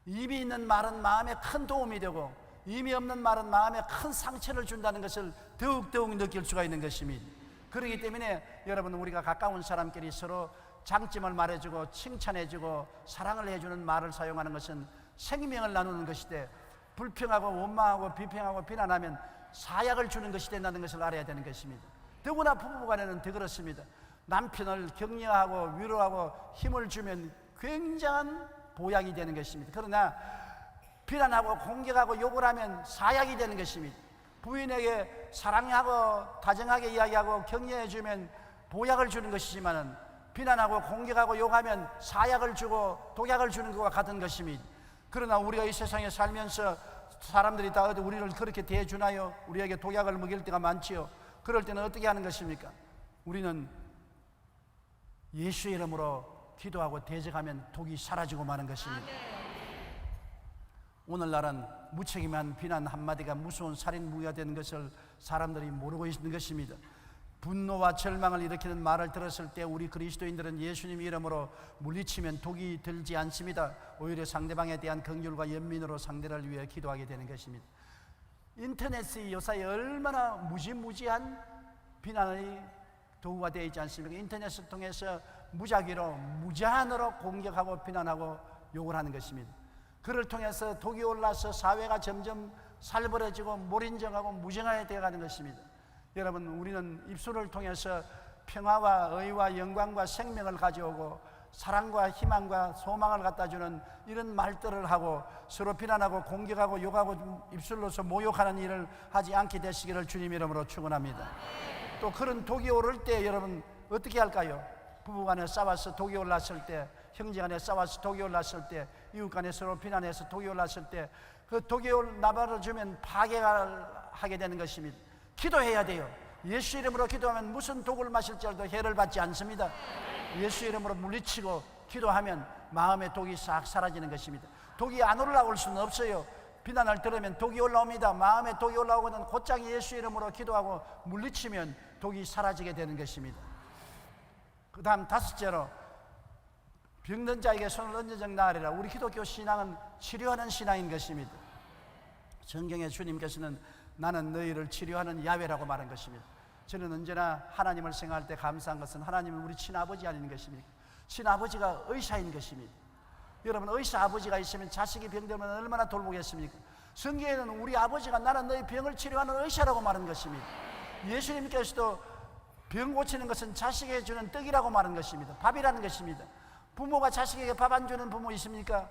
의미 있는 말은 마음에 큰 도움이 되고 의미 없는 말은 마음에 큰 상처를 준다는 것을 더욱더욱 느낄 수가 있는 것입니다. 그렇기 때문에 여러분, 우리가 가까운 사람끼리 서로 장점을 말해주고 칭찬해주고 사랑을 해주는 말을 사용하는 것은 생명을 나누는 것이되, 불평하고 원망하고 비평하고 비난하면 사약을 주는 것이 된다는 것을 알아야 되는 것입니다. 더구나 부부간에는 더 그렇습니다. 남편을 격려하고 위로하고 힘을 주면 굉장한 보약이 되는 것입니다. 그러나 비난하고 공격하고 욕을 하면 사약이 되는 것입니다. 부인에게 사랑하고 다정하게 이야기하고 격려해주면 보약을 주는 것이지만은 비난하고 공격하고 욕하면 사약을 주고 독약을 주는 것과 같은 것입니다. 그러나 우리가 이 세상에 살면서 사람들이 다 우리를 그렇게 대해주나요? 우리에게 독약을 먹일 때가 많지요. 그럴 때는 어떻게 하는 것입니까? 우리는 예수 이름으로 기도하고 대적하면 독이 사라지고 마는 것입니다. 오늘날은 무책임한 비난 한마디가 무서운 살인 무기가 되는 것을 사람들이 모르고 있는 것입니다. 분노와 절망을 일으키는 말을 들었을 때 우리 그리스도인들은 예수님 이름으로 물리치면 독이 들지 않습니다. 오히려 상대방에 대한 긍휼과 연민으로 상대를 위해 기도하게 되는 것입니다. 인터넷이 요사이 얼마나 무지무지한 비난의 도구가 되어 있지 않습니까? 인터넷을 통해서 무작위로 무제한으로 공격하고 비난하고 욕을 하는 것입니다. 그를 통해서 독이 올라서 사회가 점점 살벌해지고 몰인정하고 무정하게 되어가는 것입니다. 여러분, 우리는 입술을 통해서 평화와 의와 영광과 생명을 가져오고 사랑과 희망과 소망을 갖다주는 이런 말들을 하고 서로 비난하고 공격하고 욕하고 입술로서 모욕하는 일을 하지 않게 되시기를 주님 이름으로 축원합니다. 또 그런 독이 오를 때 여러분 어떻게 할까요? 부부간에 싸워서 독이 올랐을 때, 형제간에 싸워서 독이 올랐을 때, 이웃간에 서로 비난해서 독이 올랐을 때 그 독이 나발을 주면 파괴가 하게 되는 것입니다. 기도해야 돼요. 예수 이름으로 기도하면 무슨 독을 마실지라도 해를 받지 않습니다. 예수 이름으로 물리치고 기도하면 마음의 독이 싹 사라지는 것입니다. 독이 안 올라올 수는 없어요. 비난을 들으면 독이 올라옵니다. 마음에 독이 올라오거든 곧장 예수 이름으로 기도하고 물리치면 독이 사라지게 되는 것입니다. 그 다음 다섯째로, 병든 자에게 손을 얹어적 나으리라. 우리 기독교 신앙은 치료하는 신앙인 것입니다. 성경에 주님께서는 나는 너희를 치료하는 야훼라고 말한 것입니다. 저는 언제나 하나님을 생각할 때 감사한 것은 하나님은 우리 친아버지 아닌 것입니까? 친아버지가 의사인 것입니다. 여러분, 의사 아버지가 있으면 자식이 병들면 얼마나 돌보겠습니까? 성경에는 우리 아버지가 나는 너희 병을 치료하는 의사라고 말한 것입니다. 예수님께서도 병 고치는 것은 자식에게 주는 떡이라고 말한 것입니다. 밥이라는 것입니다. 부모가 자식에게 밥 안 주는 부모 있습니까?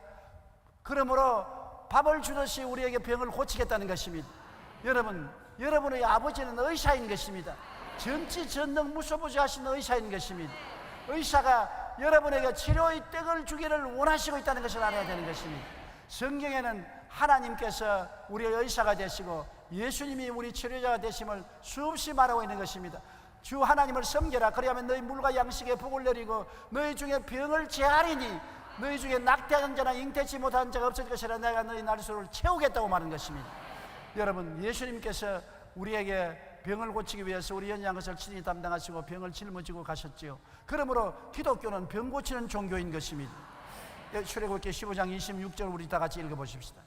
그러므로 밥을 주듯이 우리에게 병을 고치겠다는 것입니다. 여러분, 여러분의 아버지는 의사인 것입니다. 전지전능 무소부지하신 의사인 것입니다. 의사가 여러분에게 치료의 떡을 주기를 원하시고 있다는 것을 알아야 되는 것입니다. 성경에는 하나님께서 우리의 의사가 되시고 예수님이 우리 치료자가 되심을 수없이 말하고 있는 것입니다. 주 하나님을 섬겨라. 그리하면 너희 물과 양식에 복을 내리고 너희 중에 병을 제하리니 너희 중에 낙태한 자나 잉태치 못한 자가 없을 것이라. 내가 너희 날수를 채우겠다고 말한 것입니다. 여러분, 예수님께서 우리에게 병을 고치기 위해서 우리 연약한 것을 친히 담당하시고 병을 짊어지고 가셨지요. 그러므로 기독교는 병 고치는 종교인 것입니다. 출애굽기 15장 26절 우리 다 같이 읽어보십시다.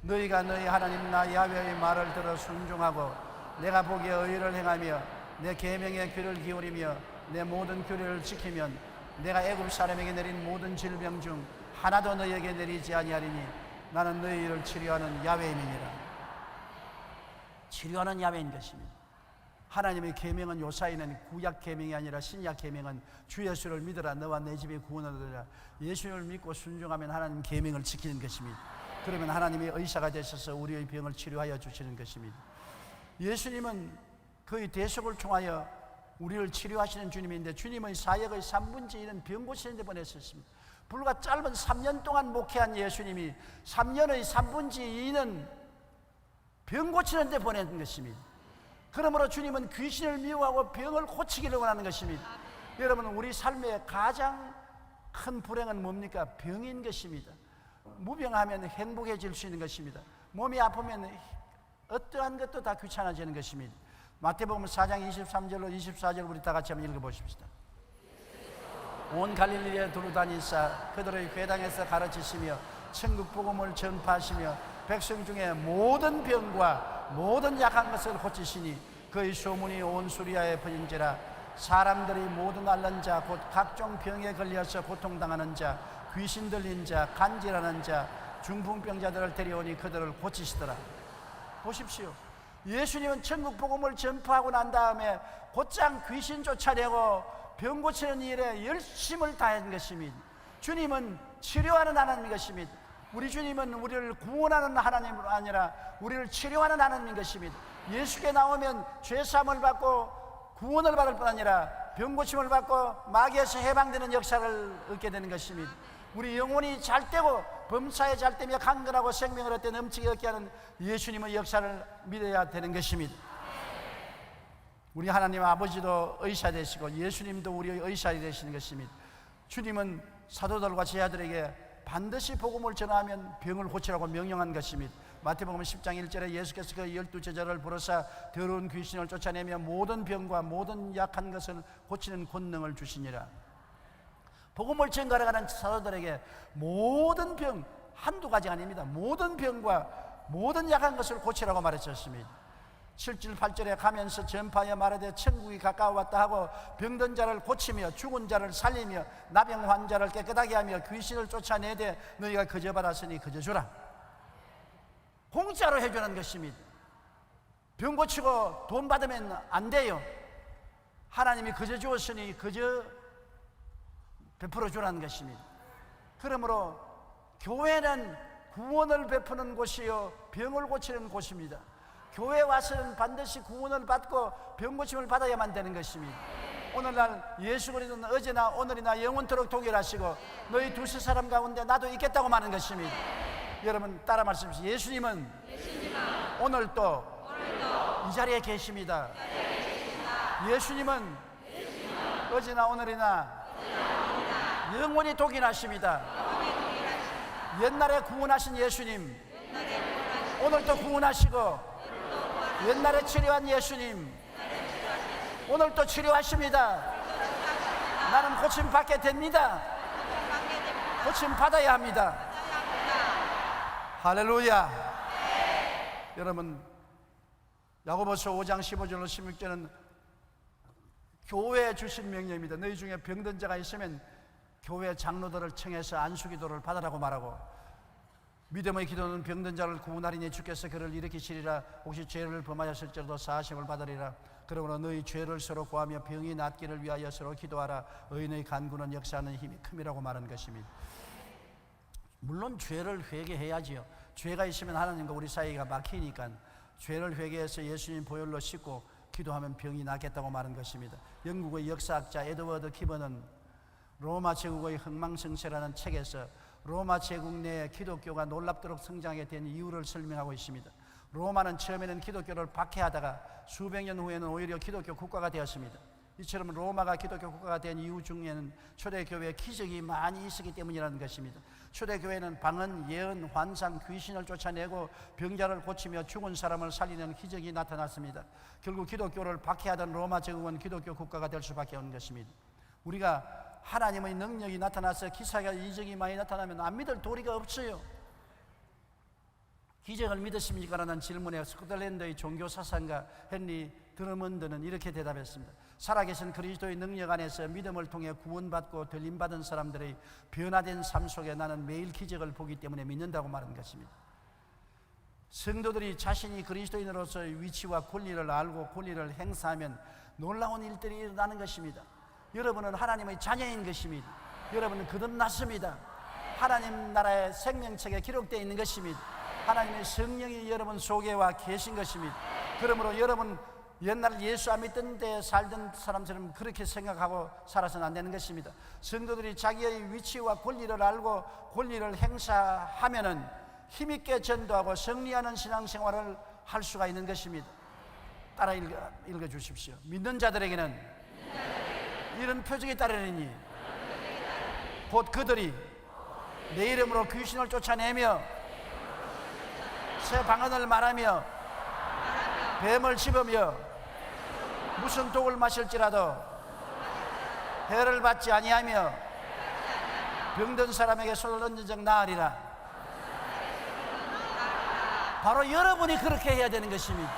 너희가 너희 하나님 나 야훼의 말을 들어 순종하고 내가 보기에 의를 행하며 내 계명에 귀를 기울이며 내 모든 규례를 지키면 내가 애굽 사람에게 내린 모든 질병 중 하나도 너희에게 내리지 아니하리니 나는 너희를 치료하는 야훼인이니라. 치료하는 야훼인 것입니다. 하나님의 계명은 요사이는 구약 계명이 아니라 신약 계명은 주 예수를 믿으라 너와 내 집에 구원을 얻으라. 예수를 믿고 순종하면 하나님 계명을 지키는 것입니다. 그러면 하나님의 의사가 되셔서 우리의 병을 치료하여 주시는 것입니다. 예수님은 그의 대속을 통하여 우리를 치료하시는 주님인데 주님의 사역의 3분의 1은 병 고치는 데 보내셨습니다. 불과 짧은 3년 동안 목회한 예수님이 3년의 3분의 2는 병 고치는 데 보낸 것입니다. 그러므로 주님은 귀신을 미워하고 병을 고치기를 원하는 것입니다. 여러분, 우리 삶의 가장 큰 불행은 뭡니까? 병인 것입니다. 무병하면 행복해질 수 있는 것입니다. 몸이 아프면 어떠한 것도 다 귀찮아지는 것입니다. 마태복음 4장 23절로 24절 우리 다 같이 한번 읽어보십시다. 온 갈릴리에 두루다니사 그들의 회당에서 가르치시며 천국 복음을 전파하시며 백성 중에 모든 병과 모든 약한 것을 고치시니 그의 소문이 온 수리아에 퍼진지라. 사람들이 모든 앓는 자 곧 각종 병에 걸려서 고통당하는 자 귀신 들린 자 간질하는 자 중풍병자들을 데려오니 그들을 고치시더라. 보십시오. 예수님은 천국 복음을 전파하고 난 다음에 곧장 귀신 쫓아내고 병 고치는 일에 열심을 다한 것입니다. 주님은 치료하는 하나님인 것입니다. 우리 주님은 우리를 구원하는 하나님이 아니라 우리를 치료하는 하나님인 것입니다. 예수께 나오면 죄사함을 받고 구원을 받을 뿐 아니라 병 고침을 받고 마귀에서 해방되는 역사를 얻게 되는 것입니다. 우리 영혼이 잘 되고 범사에 잘 되며 강건하고 생명을 얻게 넘치게 얻게 하는 예수님의 역사를 믿어야 되는 것입니다. 우리 하나님 아버지도 의사 되시고 예수님도 우리의 의사 되시는 것입니다. 주님은 사도들과 제자들에게 반드시 복음을 전하면 병을 고치라고 명령한 것입니다. 마태복음 10장 1절에 예수께서 그 12제자를 부르사 더러운 귀신을 쫓아내며 모든 병과 모든 약한 것을 고치는 권능을 주시니라. 복음을 전가하러 가는 사도들에게 모든 병, 한두 가지가 아닙니다. 모든 병과 모든 약한 것을 고치라고 말했었습니다. 7절 8절에 가면서 전파하여 말하되 천국이 가까워왔다 하고 병든 자를 고치며 죽은 자를 살리며 나병 환자를 깨끗하게 하며 귀신을 쫓아내되 너희가 거저 받았으니 거저 주라. 공짜로 해주는 것입니다. 병 고치고 돈 받으면 안 돼요. 하나님이 거저 주었으니 거저 베풀어 주라는 것입니다. 그러므로 교회는 구원을 베푸는 곳이요 병을 고치는 곳입니다. 교회 와서는 반드시 구원을 받고 병 고침을 받아야만 되는 것입니다. 오늘날 예수 그리스도는 어제나 오늘이나 영원토록 동일하시고 너희 두세 사람 가운데 나도 있겠다고 말하는 것입니다. 여러분 따라 말씀하십시오. 예수님은 오늘도 이 자리에 계십니다. 예수님은 어제나 오늘이나 영원히 독인하십니다. 옛날에 구원하신 예수님, 오늘도 구원하시고, 옛날에 치료한 예수님, 오늘도 치료하십니다. 나는 고침 받게 됩니다. 고침 받아야 합니다. 할렐루야. 여러분, 야고보서 5장 15절로 16절은 교회에 주신 명령입니다. 너희 중에 병든 자가 있으면 교회 장로들을 청해서 안수기도를 받으라고 말하고, 믿음의 기도는 병든 자를 구원하리니 주께서 그를 일으키시리라. 혹시 죄를 범하였을지라도 사하심을 받으리라. 그러므로 너희 죄를 서로 구하며 병이 낫기를 위하여 서로 기도하라. 의인의 간구는 역사하는 힘이 큼이라고 말한 것입니다. 물론 죄를 회개해야지요. 죄가 있으면 하나님과 우리 사이가 막히니까 죄를 회개해서 예수님 보혈로 씻고 기도하면 병이 낫겠다고 말한 것입니다. 영국의 역사학자 에드워드 키버는 로마 제국의 흥망성쇠라는 책에서 로마 제국 내에 기독교가 놀랍도록 성장하게 된 이유를 설명하고 있습니다. 로마는 처음에는 기독교를 박해하다가 수백 년 후에는 오히려 기독교 국가가 되었습니다. 이처럼 로마가 기독교 국가가 된 이유 중에는 초대교회에 기적이 많이 있었기 때문이라는 것입니다. 초대교회는 방언, 예언, 환상, 귀신을 쫓아내고 병자를 고치며 죽은 사람을 살리는 기적이 나타났습니다. 결국 기독교를 박해하던 로마 제국은 기독교 국가가 될 수밖에 없는 것입니다. 우리가 하나님의 능력이 나타나서 기사가 이적이 많이 나타나면 안 믿을 도리가 없어요. 기적을 믿으십니까? 라는 질문에 스코틀랜드의 종교사상가 헨리 드러먼드는 이렇게 대답했습니다. 살아계신 그리스도의 능력 안에서 믿음을 통해 구원받고 들림받은 사람들의 변화된 삶 속에 나는 매일 기적을 보기 때문에 믿는다고 말한 것입니다. 성도들이 자신이 그리스도인으로서의 위치와 권리를 알고 권리를 행사하면 놀라운 일들이 일어나는 것입니다. 여러분은 하나님의 자녀인 것입니다. 여러분은 거듭났습니다. 하나님 나라의 생명책에 기록되어 있는 것입니다. 하나님의 성령이 여러분 속에 와 계신 것입니다. 그러므로 여러분 옛날 예수 안 믿던 데 살던 사람처럼 그렇게 생각하고 살아서는 안 되는 것입니다. 성도들이 자기의 위치와 권리를 알고 권리를 행사하면은 힘있게 전도하고 승리하는 신앙생활을 할 수가 있는 것입니다. 따라 읽어 주십시오. 믿는 자들에게는 이런 표적이 따르리니 곧 그들이 내 이름으로 귀신을 쫓아내며 새 방언을 말하며 뱀을 씹으며 무슨 독을 마실지라도 해를 받지 아니하며 병든 사람에게 손을 얹은 적 나으리라. 바로 여러분이 그렇게 해야 되는 것입니다.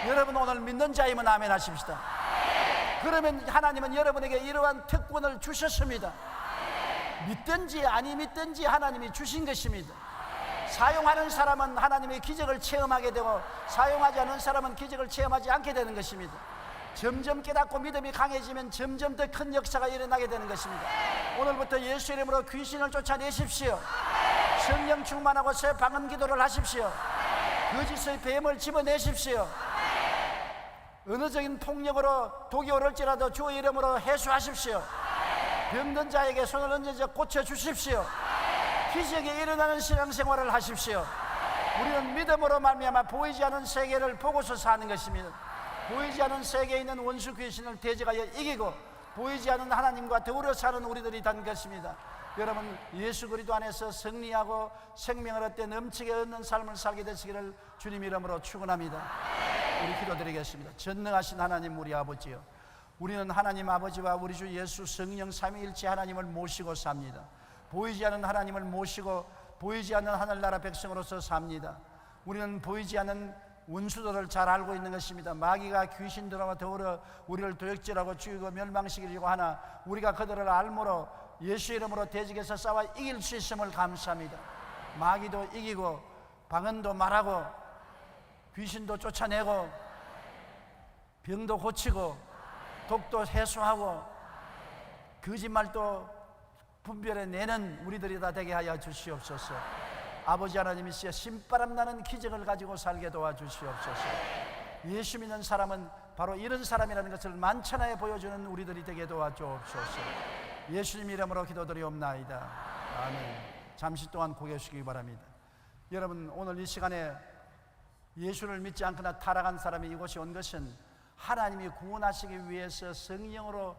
여러분 오늘 믿는 자이면 아멘 하십시다. 그러면 하나님은 여러분에게 이러한 특권을 주셨습니다. 믿든지 아니 믿든지 하나님이 주신 것입니다. 사용하는 사람은 하나님의 기적을 체험하게 되고 사용하지 않는 사람은 기적을 체험하지 않게 되는 것입니다. 점점 깨닫고 믿음이 강해지면 점점 더 큰 역사가 일어나게 되는 것입니다. 오늘부터 예수 이름으로 귀신을 쫓아내십시오. 성령 충만하고 새 방언 기도를 하십시오. 거짓의 뱀을 집어내십시오. 언어적인 폭력으로 독이 오를지라도 주의 이름으로 해소하십시오. 병든 자에게 손을 얹어서 고쳐주십시오. 기적이 일어나는 신앙생활을 하십시오. 우리는 믿음으로 말미암아 보이지 않은 세계를 보고서 사는 것입니다. 보이지 않은 세계에 있는 원수 귀신을 대적하여 이기고 보이지 않은 하나님과 더불어 사는 우리들이 된 것입니다. 여러분 예수 그리스도 안에서 승리하고 생명을 얻되 넘치게 얻는 삶을 살게 되시기를 주님 이름으로 축원합니다. 우리 기도드리겠습니다. 전능하신 하나님 우리 아버지요, 우리는 하나님 아버지와 우리 주 예수 성령 삼위일체 하나님을 모시고 삽니다. 보이지 않는 하나님을 모시고 보이지 않는 하늘나라 백성으로서 삽니다. 우리는 보이지 않는 원수들을 잘 알고 있는 것입니다. 마귀가 귀신들과 더불어 우리를 도역질하고 죽이고 멸망시키려고 하나 우리가 그들을 알므로 예수 이름으로 대적해서 싸워 이길 수 있음을 감사합니다. 마귀도 이기고 방언도 말하고 귀신도 쫓아내고 병도 고치고 독도 해소하고 거짓말도 분별해내는 우리들이 다 되게 하여 주시옵소서. 아버지 하나님이 신바람 나는 기적을 가지고 살게 도와주시옵소서. 예수 믿는 사람은 바로 이런 사람이라는 것을 만천하에 보여주는 우리들이 되게 도와주옵소서. 예수님 이름으로 기도드리옵나이다. 아멘. 잠시 동안 고개 숙이기 바랍니다. 여러분 오늘 이 시간에 예수를 믿지 않거나 타락한 사람이 이곳에 온 것은 하나님이 구원하시기 위해서 성령으로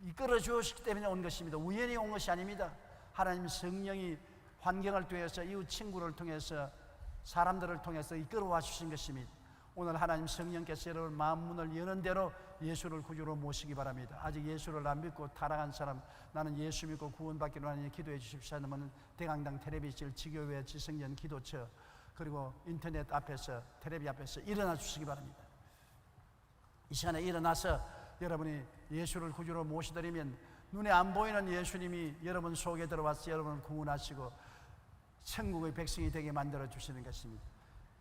이끌어 주었기 때문에 온 것입니다. 우연히 온 것이 아닙니다. 하나님 성령이 환경을 통해서, 이웃 친구를 통해서, 사람들을 통해서 이끌어와 주신 것입니다. 오늘 하나님 성령께서 여러분 마음 문을 여는 대로 예수를 구주로 모시기 바랍니다. 아직 예수를 안 믿고 타락한 사람, 나는 예수 믿고 구원받기로 하니 기도해 주십시오 하면 대강당 텔레비전 지교회 지성전 기도처 그리고 인터넷 앞에서, 텔레비 앞에서 일어나 주시기 바랍니다. 이 시간에 일어나서 여러분이 예수를 구주로 모시드리면 눈에 안 보이는 예수님이 여러분 속에 들어와서 여러분을 구원하시고 천국의 백성이 되게 만들어 주시는 것입니다.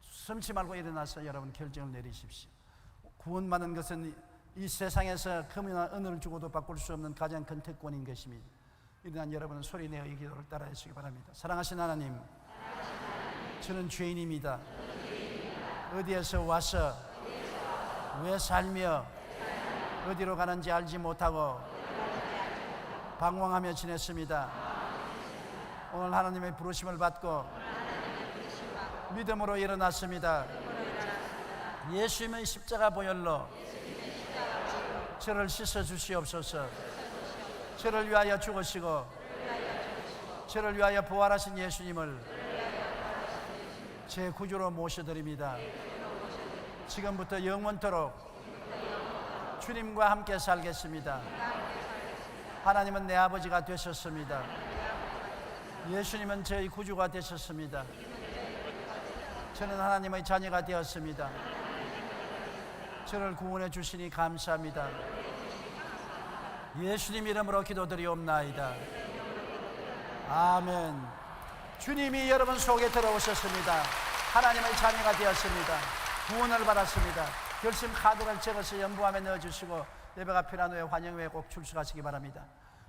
숨지 말고 일어나서 여러분 결정을 내리십시오. 구원받는 것은 이 세상에서 금이나 은을 주고도 바꿀 수 없는 가장 큰 특권인 것입니다. 일어난 여러분은 소리내어 이 기도를 따라 하시기 바랍니다. 사랑하신 하나님, 저는 죄인입니다. 어디에서 와서 왜 살며 어디로 가는지 알지 못하고 방황하며 지냈습니다. 오늘 하나님의 부르심을 받고 믿음으로 일어났습니다. 예수님의 십자가 보혈로 저를 씻어 주시옵소서. 저를 위하여 죽으시고 저를 위하여 부활하신 예수님을 제 구주로 모셔드립니다. 지금부터 영원토록 주님과 함께 살겠습니다. 하나님은 내 아버지가 되셨습니다. 예수님은 저희 구주가 되셨습니다. 저는 하나님의 자녀가 되었습니다. 저를 구원해 주시니 감사합니다. 예수님 이름으로 기도드리옵나이다. 아멘. 주님이 여러분 속에 들어오셨습니다. 하나님의 자녀가 되었습니다. 구원을 받았습니다. 결심 카드를 적어서 연부함에 넣어주시고 예배가 필요한 후에 환영회에 꼭 출석하시기 바랍니다.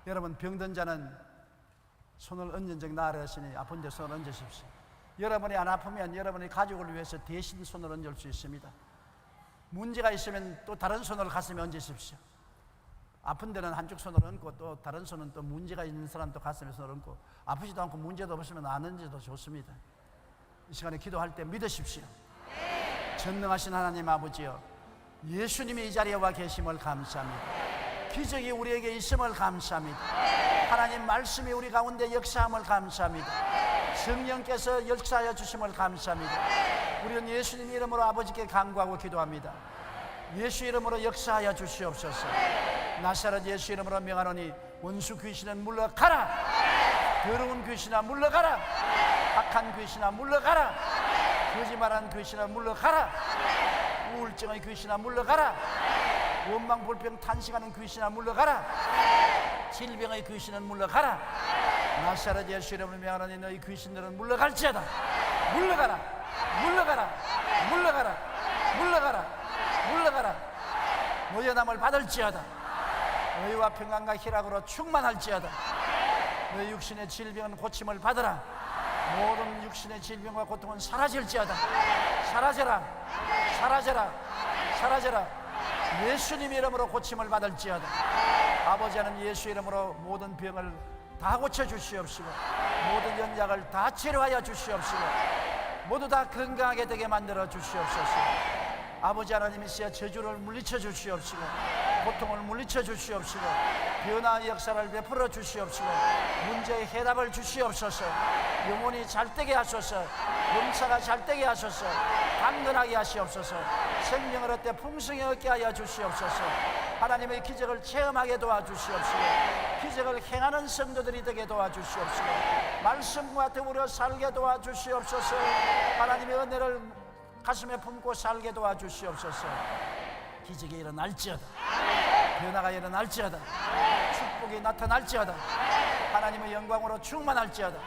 여러분 병든 자는 손을 얹은 적 나으셨으니 아픈 데 손을 얹으십시오. 여러분이 안 아프면 여러분의 가족을 위해서 대신 손을 얹을 수 있습니다. 문제가 있으면 또 다른 손을 가슴에 얹으십시오. 아픈 데는 한쪽 손을 얹고 또 다른 손은 또 문제가 있는 사람도 가슴에 손을 얹고, 아프지도 않고 문제도 없으면 안 얹어도 좋습니다. 이 시간에 기도할 때 믿으십시오. 전능하신 하나님 아버지여, 예수님이 이 자리에 와 계심을 감사합니다. 기적이 우리에게 있음을 감사합니다. 하나님 말씀이 우리 가운데 역사함을 감사합니다. 성령께서 역사하여 주심을 감사합니다. 우리는 예수님 이름으로 아버지께 간구하고 기도합니다. 예수 이름으로 역사하여 주시옵소서. 나사렛 예수 이름으로 명하노니 원수 귀신은 물러가라. 더러운 귀신아 물러가라. 악한 귀신아 물러가라. 거짓말하는 귀신아 물러가라. 우울증의 귀신아 물러가라. 원망 불평 탄식하는 귀신아 물러가라. 질병의 귀신은 물러가라. 나사렛 예수 이름으로 명하노니 너희 귀신들은 물러갈지어다. 물러가라. 물러가라. 물러가라. 물러가라. 물러가라. 모여남을 받을지어다. 의와 평강과 희락으로 충만할지어다. 너희 육신의 질병은 고침을 받으라. 모든 육신의 질병과 고통은 사라질지어다. 사라져라. 사라져라. 사라져라. 예수님 이름으로 고침을 받을지어다. 아버지 하나님 예수 이름으로 모든 병을 다 고쳐주시옵시고 모든 연약을 다 치료하여 주시옵시고 모두 다 건강하게 되게 만들어 주시옵소서. 아버지 하나님이시여 저주를 물리쳐 주시옵시고 고통을 물리쳐 주시옵시고 변화의 역사를 베풀어 주시옵시고 문제의 해답을 주시옵소서. 영혼이 잘되게 하소서. 용사가 잘되게 하소서. 강건하게 하시옵소서. 생명을 얻되 풍성히 얻게 하여 주시옵소서. 하나님의 기적을 체험하게 도와주시옵시고 기적을 행하는 성도들이 되게 도와주시옵시고 말씀과 더불어 살게 도와주시옵소서. 하나님의 은혜를 가슴에 품고 살게 도와주시옵소서. 기적이 일어날지어다. 변화가 일어날지어다. 축복이 나타날지어다. 하나님의 영광으로 충만할지어다.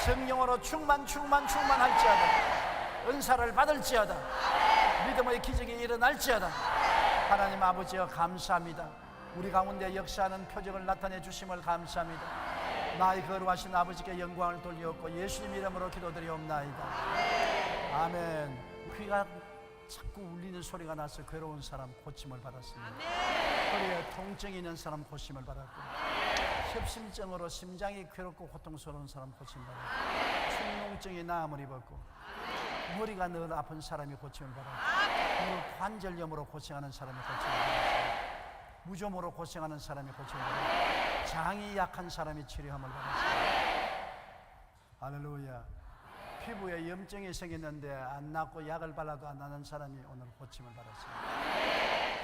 성령으로 충만할지어다. 은사를 받을지어다. 믿음의 기적이 일어날지어다. 하나님 아버지여 감사합니다. 우리 가운데 역사하는 표적을 나타내 주심을 감사합니다. 나의 거룩하신 아버지께 영광을 돌리옵고 예수님 이름으로 기도드리옵나이다. 아멘. 귀가 자꾸 울리는 소리가 나서 괴로운 사람 고침을 받았습니다. 허리에 통증이 있는 사람 고침을 받았고 협심증으로 심장이 괴롭고 고통스러운 사람 고침을 받았고 충농증이 나음을 입었고 머리가 늘 아픈 사람이 고침을 받았고 무릎 관절염으로 고생하는 사람이 고침을 받았습니다. 무좀으로 고생하는 사람이 고침을 받았습니다. 장이 약한 사람이 치료함을 받았습니다. 할렐루야. 피부에 염증이 생겼는데 안 낫고 약을 발라도 안 나는 사람이 오늘 고침을 받았습니다.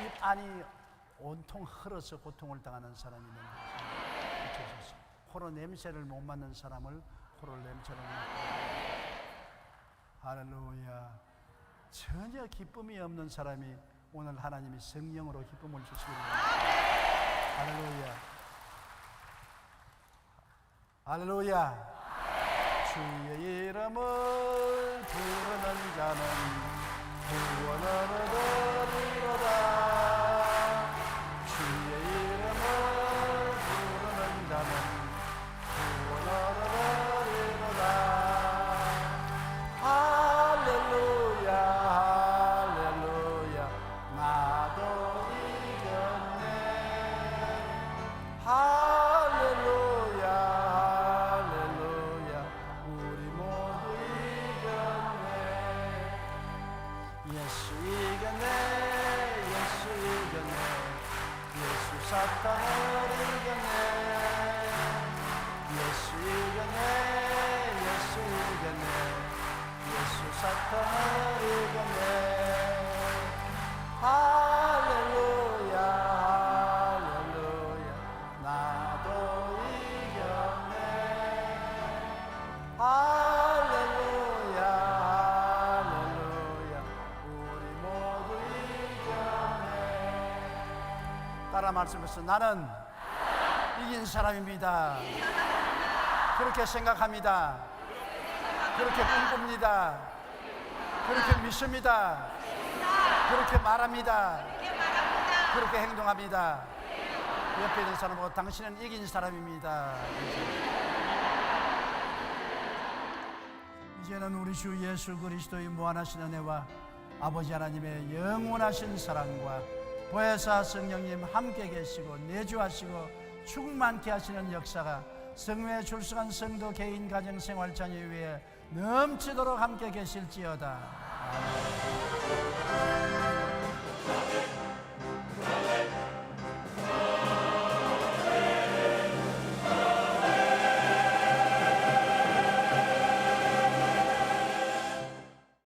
입 안이 온통 흘러서 고통을 당하는 사람이 있는데 고쳐졌습니다. 코로 냄새를 못 맡는 사람을 코로 냄새를 맡고, 할렐루야. 전혀 기쁨이 없는 사람이 오늘 하나님이 성령으로 기쁨을 주시기 바랍니다. 할렐루야. 할렐루야. 주의 이름을 부르는 자는 구원을 얻으리로다. 주의 이름을 부르는 자는 구원을 얻으리로다. 할렐루야, 할렐루야. 나도 이겼네. 할렐루야, 할렐루야. 우리 모두 이겼네. 예수 이겼네. 예수 이겼네. 예수 사탄을 이겼네. 예수 이겼네. 예수 이겼네. 예수 사탄을 이겼네. 할렐루야, 할렐루야. 나도 이겼네. 할렐루야, 할렐루야. 우리 모두 이겼네. 따라 말씀하세요. 나는 이긴 사람입니다. 그렇게 생각합니다. 그렇게 꿈꿉니다. 그렇게 믿습니다. 그렇게 말합니다. 그렇게 행동합니다. 옆에 있는 사람하고 당신은 이긴 사람입니다. 이제는 우리 주 예수 그리스도의 무한하신 은혜와 아버지 하나님의 영원하신 사랑과 보혜사 성령님 함께 계시고 내주하시고 충만케 하시는 역사가 성회에 출석한 성도 개인 가정 생활 자녀 위에 넘치도록 함께 계실지어다. 아멘.